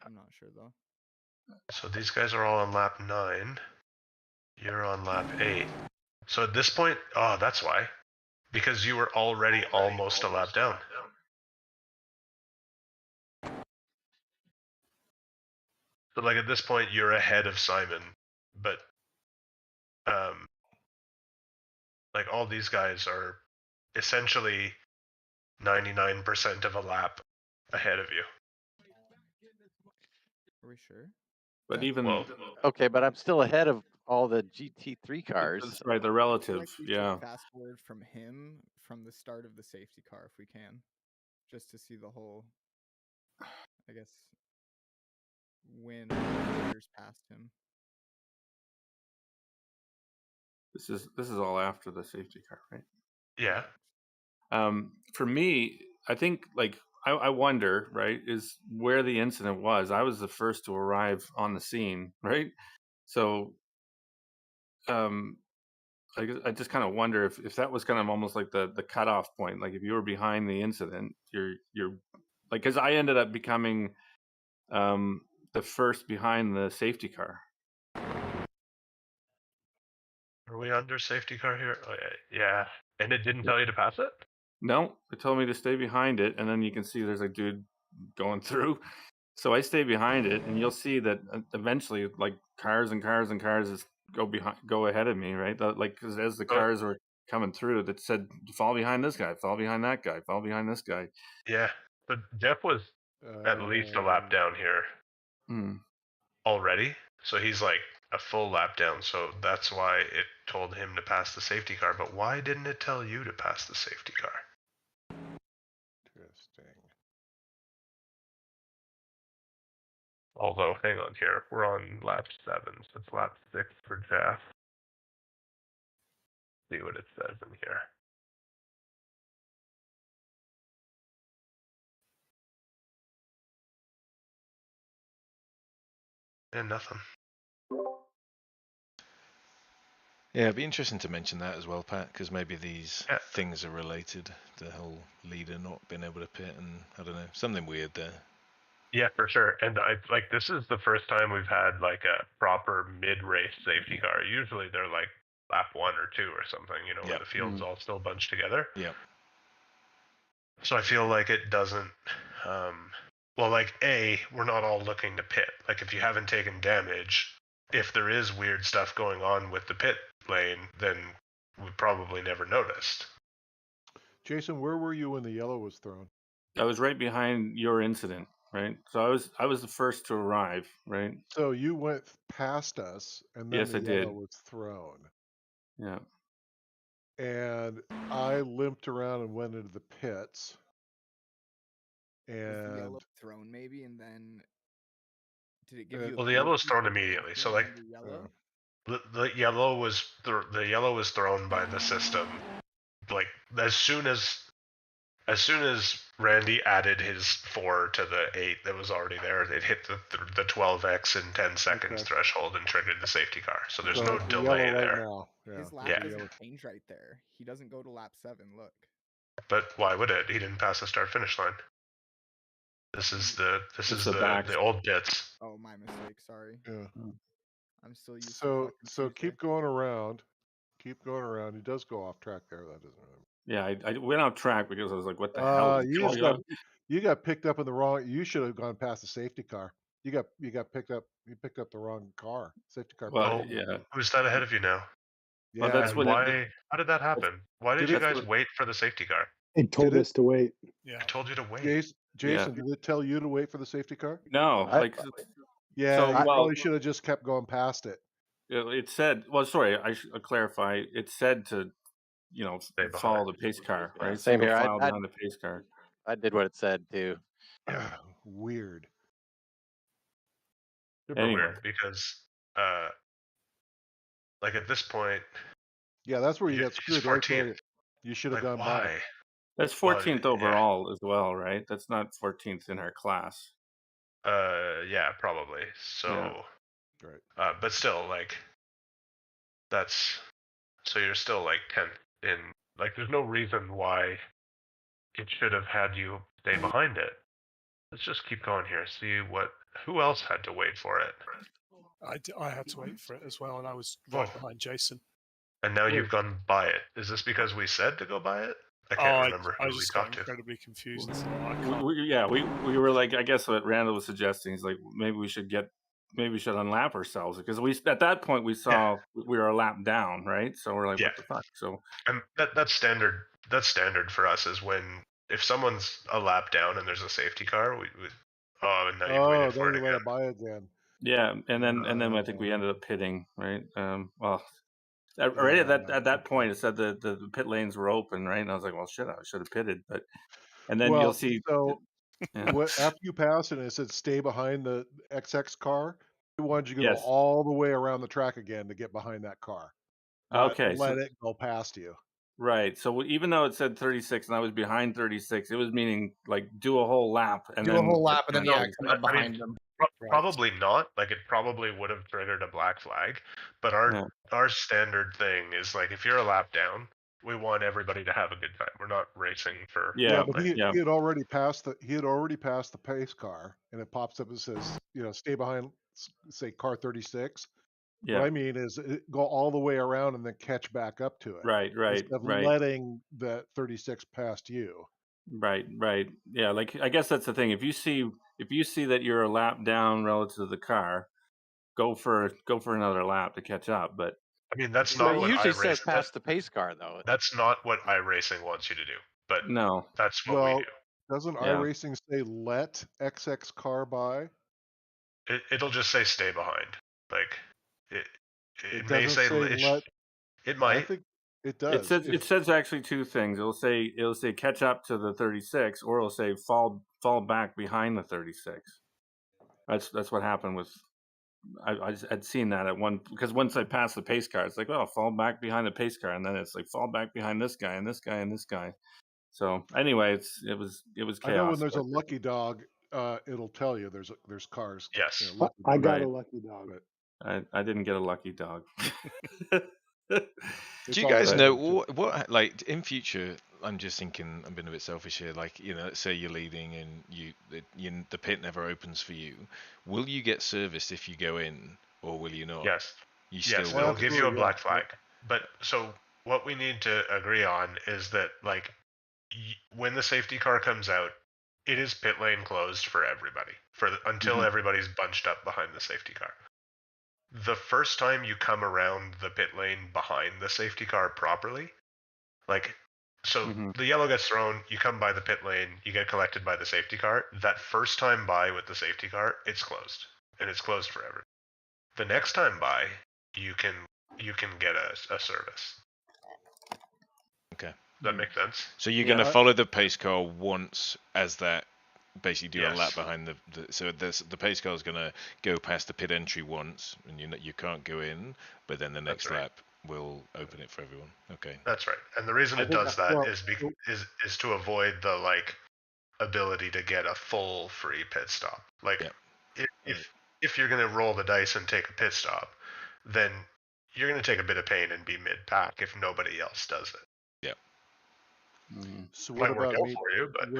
I'm not sure though. So these guys are all on lap 9. You're on lap 8. So at this point, oh, that's why. Because you were already almost a lap down. So like at this point, you're ahead of Simon, but like all these guys are essentially 99% of a lap ahead of you. Are we sure? But even okay, but I'm still ahead of all the GT3 cars. That's right, the I feel relative. like we Yeah. should fast forward from him from the start of the safety car if we can, just to see the whole, I guess, when years past him. This is all after the safety car, right? Yeah. For me, I think like I wonder, right, is where the incident was. I was the first to arrive on the scene, right? So, I just kind of wonder if that was kind of almost like the cutoff point. Like if you were behind the incident, you're like, because I ended up becoming the first behind the safety car. Are we under safety car here? Oh, yeah. And it didn't tell you to pass it? No, it told me to stay behind it, and then you can see there's a dude going through. So I stay behind it, and you'll see that eventually, like cars and cars and cars just go ahead of me, right? Like, because as the cars were coming through, that said, "Fall behind this guy, fall behind that guy, fall behind this guy." Yeah, but Jeff was at least a lap down here already, so he's like a full lap down. So that's why it told him to pass the safety car. But why didn't it tell you to pass the safety car? Interesting. Although, hang on here, we're on lap 7, so it's lap 6 for Jeff. See what it says in here. And nothing. Yeah, it'd be interesting to mention that as well, Pat, because maybe these things are related. The whole leader not being able to pit, and I don't know, something weird there. Yeah, for sure. And this is the first time we've had like a proper mid-race safety car. Usually they're like lap 1 or 2 or something, where the field's all still bunched together. Yeah. So I feel like it doesn't. Well, like we're not all looking to pit. Like if you haven't taken damage, if there is weird stuff going on with the pit lane, then we probably never noticed. Jason, where were you when the yellow was thrown? I was right behind your incident, right? So I was the first to arrive, right? So you went past us, and then Yes, the I yellow did. was thrown. Yeah. And I limped around and went into the pits. Was the yellow And thrown maybe, and then did it give you? Well, the yellow was thrown immediately. So like yellow. the yellow was thrown by the system. Like as soon as Randy added his 4 to the 8 that was already there, it hit the 12x in 10 seconds threshold and triggered the safety car. So there's no delay there. Now. His lap doesn't change right there. He doesn't go to lap 7. Look. But why would it? He didn't pass the start finish line. This is the old pits. Oh, my mistake. Sorry. Yeah. I'm still used to so keep going around. Keep going around. He does go off track there. That doesn't really. Yeah, I went off track because I was like, "What the hell is going on?" You got picked up in the wrong. You should have gone past the safety car. You got picked up. You picked up the wrong car. Safety car. Well, yeah. Who's that ahead of you now? Yeah. Well, that's why? How did that happen? Why did you guys wait for the safety car? It told us to wait. Yeah. I told you to wait. Jason, did it tell you to wait for the safety car? No, yeah. So, you probably should have just kept going past it. It said, well, sorry, I should clarify. It said to, follow the pace car, right? Same here. File behind the pace car. I did what it said too. Weird. Super weird because, like at this point. Yeah, that's where you got screwed. 14th. You should have like, gone why? by. That's 14th overall as well, right? That's not 14th in our class. Yeah, probably. So, right. But still, like, so you're still like 10th in. Like, there's no reason why it should have had you stay behind it. Let's just keep going here. See who else had to wait for it. I had to wait for it as well, and I was right behind Jason. And now you've gone by it. Is this because we said to go by it? I can't remember who we talked to. Incredibly confused. So we were like, I guess what Randall was suggesting is like maybe we should unlap ourselves because at that point we saw we were a lap down, right? So we're like, what the fuck? So and that's standard. That's standard for us is if someone's a lap down and there's a safety car, and now you've waited for it again. Let it by again. Yeah, and then I think we ended up pitting, right? Right at that point, it said the pit lanes were open, right? And I was like, well, shit, I should have pitted. And then you'll see. So after you passed it, it said stay behind the XX car. It wanted you to go all the way around the track again to get behind that car. Okay, let it go past you. Right. So even though it said 36 and I was behind 36, it was meaning like do a whole lap and Do then a whole get lap and then past come 36. up behind them. Probably not. Like it probably would have triggered a black flag, but our standard thing is like if you're a lap down, we want everybody to have a good time. We're not racing for Yeah, but like, he had already passed the pace car, and it pops up and says, stay behind, say car 36. What Yeah. I mean is go all the way around and then catch back up to it. Right. Instead of letting the 36 past you. Right. Yeah, like I guess that's the thing. If you see that you're a lap down relative to the car, go for another lap to catch up. But I mean, that's Well, not it what usually says iRacing. pass the pace car, though. That's not what iRacing wants you to do, but no, that's what we Well, do. doesn't Yeah. iRacing say let XX car by? It'll just say stay behind. Like it may doesn't say let. it I might. think it it does. it says actually two things. It'll say catch up to the 36, or it'll say fall back behind the 36. That's what happened with. I'd seen that at one, because once I passed the pace car, it's like, oh, fall back behind the pace car, and then it's like fall back behind this guy and this guy and this guy. So anyway, it was chaos. I know when there's a lucky dog, it'll tell you there's cars. Yes, I got a lucky dog. I didn't get a lucky dog. Do you guys know what like in future? I'm just thinking, I'm being a bit selfish here. Like, let's say you're leading and the pit never opens for you. Will you get serviced if you go in, or will you not? Yes. You Yes, still it'll will. give you a black flag. But so what we need to agree on is that like when the safety car comes out, it is pit lane closed for everybody until everybody's bunched up behind the safety car. The first time you come around the pit lane behind the safety car properly, like, so the yellow gets thrown, you come by the pit lane, you get collected by the safety car. That first time by with the safety car, it's closed, and it's closed forever. The next time by, you can get a service. Okay. Does that make sense? So you're going to follow the pace car once as that basically do a Yes. lap behind so the pace car is going to go past the pit entry once, and you can't go in, but then the next lap will open it for everyone. Okay. That's right. And the reason it does that is to avoid the like ability to get a full free pit stop. Like if you're going to roll the dice and take a pit stop, then you're going to take a bit of pain and be mid pack if nobody else does it. So Might work out for you, but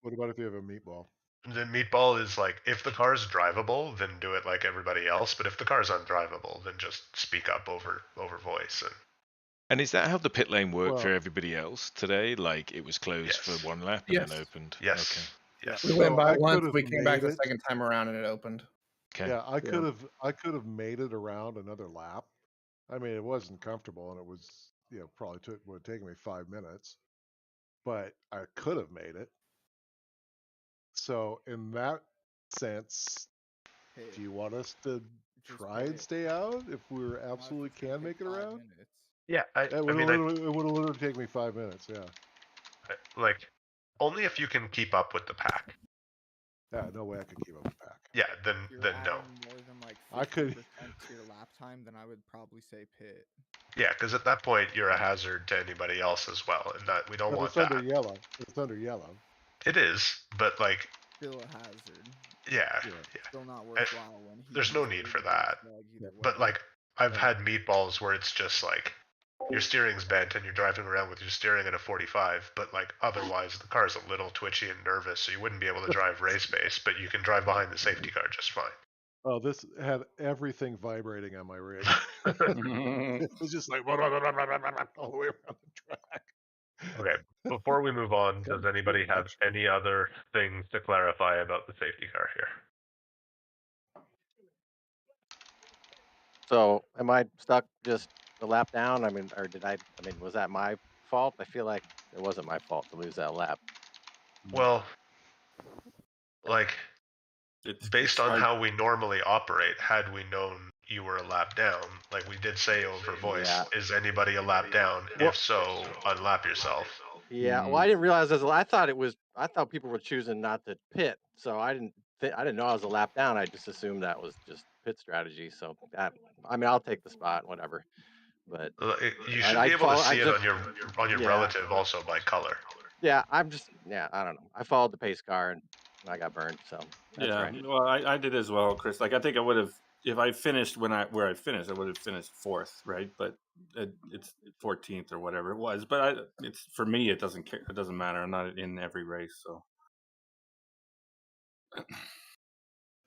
what about if you have a meatball? the meatball is like, if the car's drivable, then do it like everybody else. But if the car's undrivable, then just speak up over voice. And is that how the pit lane worked for everybody else today? Like it was closed for one lap and then opened? Yes. Okay. Yes. We went by I once, could've we came back the made it. second time around and it opened. Okay. Yeah, I could have made it around another lap. I mean, it wasn't comfortable, and it was probably would have taken me 5 minutes, but I could have made it. So in that sense, do you want us to try and stay out if we absolutely can make it around? Yeah, it would have literally taken me 5 minutes. Yeah. Like, only if you can keep up with the pack. Yeah, no way I could keep up with the pack. Yeah, then no. More than like I could 50% to your lap time, then I would probably say pit. Yeah, because at that point you're a hazard to anybody else as well, and that we don't want it's that. Under yellow. It's under yellow. It is, but like. Still a hazard. Yeah. Still not worthwhile when there's no need for that. But like, I've had meatballs where it's just like your steering's bent and you're driving around with your steering at a 45, but like otherwise the car's a little twitchy and nervous, so you wouldn't be able to drive race base, but you can drive behind the safety car just fine. Oh, this had everything vibrating on my rig. It was just like all the way around the track. Okay, before we move on, does anybody have any other things to clarify about the safety car here? So am I stuck just a lap down? I mean, or was that my fault? I feel like it wasn't my fault to lose that lap. Well, like, based on how we normally operate, had we known you were a lap down, like we did say over voice, is anybody a lap down? If so, unlap yourself. Yeah, well, I didn't realize I thought people were choosing not to pit, so I didn't know I was a lap down. I just assumed that was just pit strategy. So I mean, I'll take the spot, whatever. But You should be able to see it on your yeah. relative also by color. Yeah, I don't know. I followed the pace car and I got burned, so that's Yeah, right. well, I did as well, Chris. Like I think I would have if I finished where I finished, I would have finished 4th, right? But it's 14th or whatever it was. But it's for me, it doesn't care. It doesn't matter. I'm not in every race, so.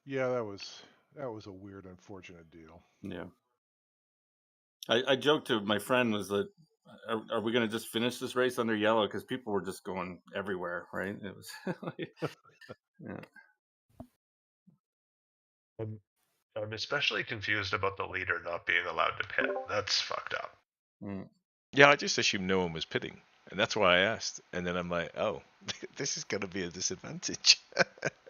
Yeah, that was a weird, unfortunate deal. Yeah. I joked to my friend was that are we going to just finish this race under yellow because people were just going everywhere, right? It was like, yeah. I'm especially confused about the leader not being allowed to pit. That's fucked up. Yeah, I just assumed no one was pitting, and that's why I asked. And then I'm like, oh, this is going to be a disadvantage.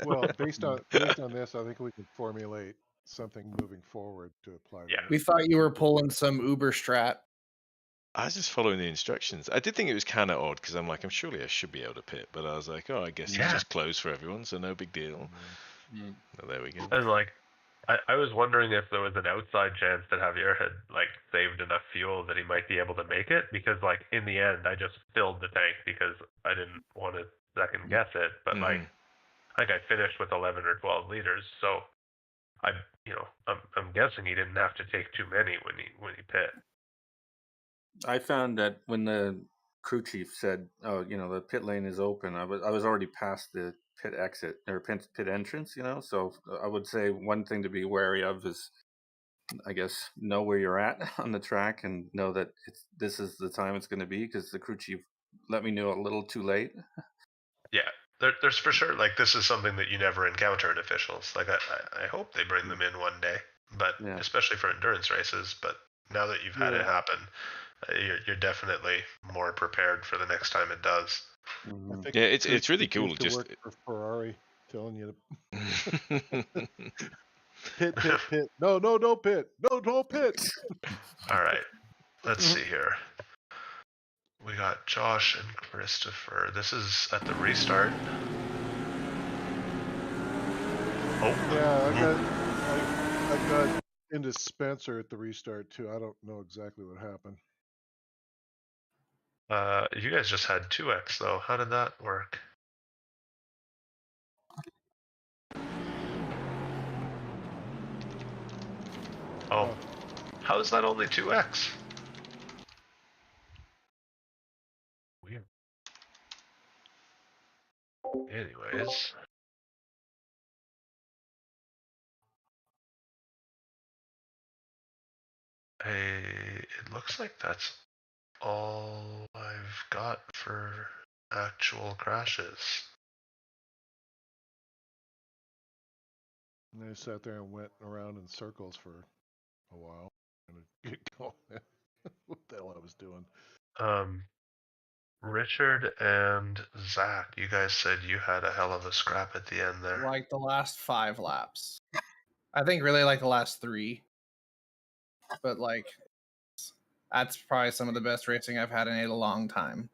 Well, based on this, I think we can formulate something moving forward to apply to. We thought you were pulling some Uber strat. I was just following the instructions. I did think it was kind of odd because I'm like, surely I should be able to pit, but I was like, oh, I guess it's just closed for everyone, so no big deal. Well, there we go. And like, I was wondering if there was an outside chance that Javier had like saved enough fuel that he might be able to make it, because like in the end I just filled the tank because I didn't want to second guess it, but like I finished with 11 or 12 liters, so I'm guessing he didn't have to take too many when he pit. I found that when the crew chief said, "Oh, the pit lane is open," I was already past the pit exit or pit entrance. So I would say one thing to be wary of is, I guess, know where you're at on the track and know that this is the time it's going to be, because the crew chief let me know a little too late. Yeah, there's for sure, like, this is something that you never encounter in officials. Like I hope they bring them in one day, but especially for endurance races. But now that you've had it happen, you're definitely more prepared for the next time it does. Yeah, it's really cool. To Just work for Ferrari, telling you to pit. No, don't pit. No, don't pit. All right, let's see here. We got Josh and Christopher. This is at the restart. Oh. Yeah, I got into Spencer at the restart too. I don't know exactly what happened. You guys just had 2x though. How did that work? Oh. How is that only 2x? Weird. Anyways. It looks like that's all I've got for actual crashes. And I sat there and went around in circles for a while and get going. What the hell I was doing? Richard and Zach, you guys said you had a hell of a scrap at the end there. Like the last 5 laps. I think really like the last 3. But like, that's probably some of the best racing I've had in a long time.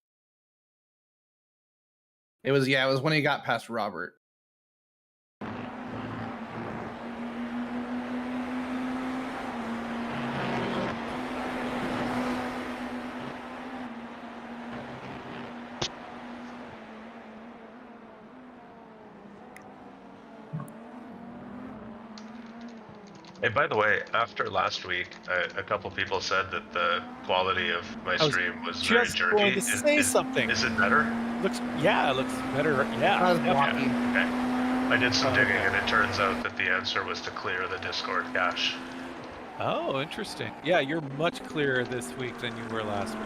It was when he got past Robert. Hey, by the way, after last week, a couple people said that the quality of my stream was very jerky. Going to say something. Is it better? It looks better. Yeah. Okay. I did some digging, and it turns out that the answer was to clear the Discord cache. Oh, interesting. Yeah, you're much clearer this week than you were last week.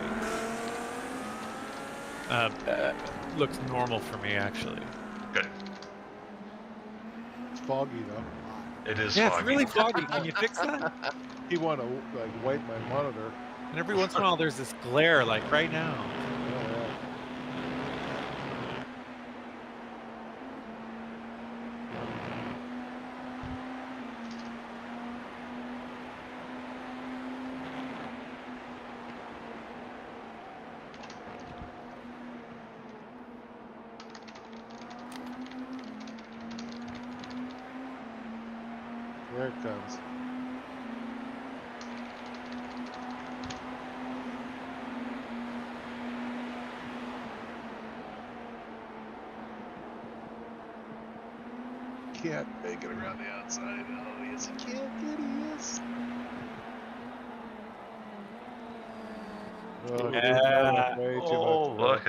Looks normal for me, actually. Good. It's foggy though. It is Yeah, foggy. it's really foggy. Can you fix that? You want to wipe my monitor. And every once in a while there's this glare, like right now. There it comes. can't make it around the outside. Oh, yes, he can. Can he? Yes. Oh, he didn't know. Way too much. Look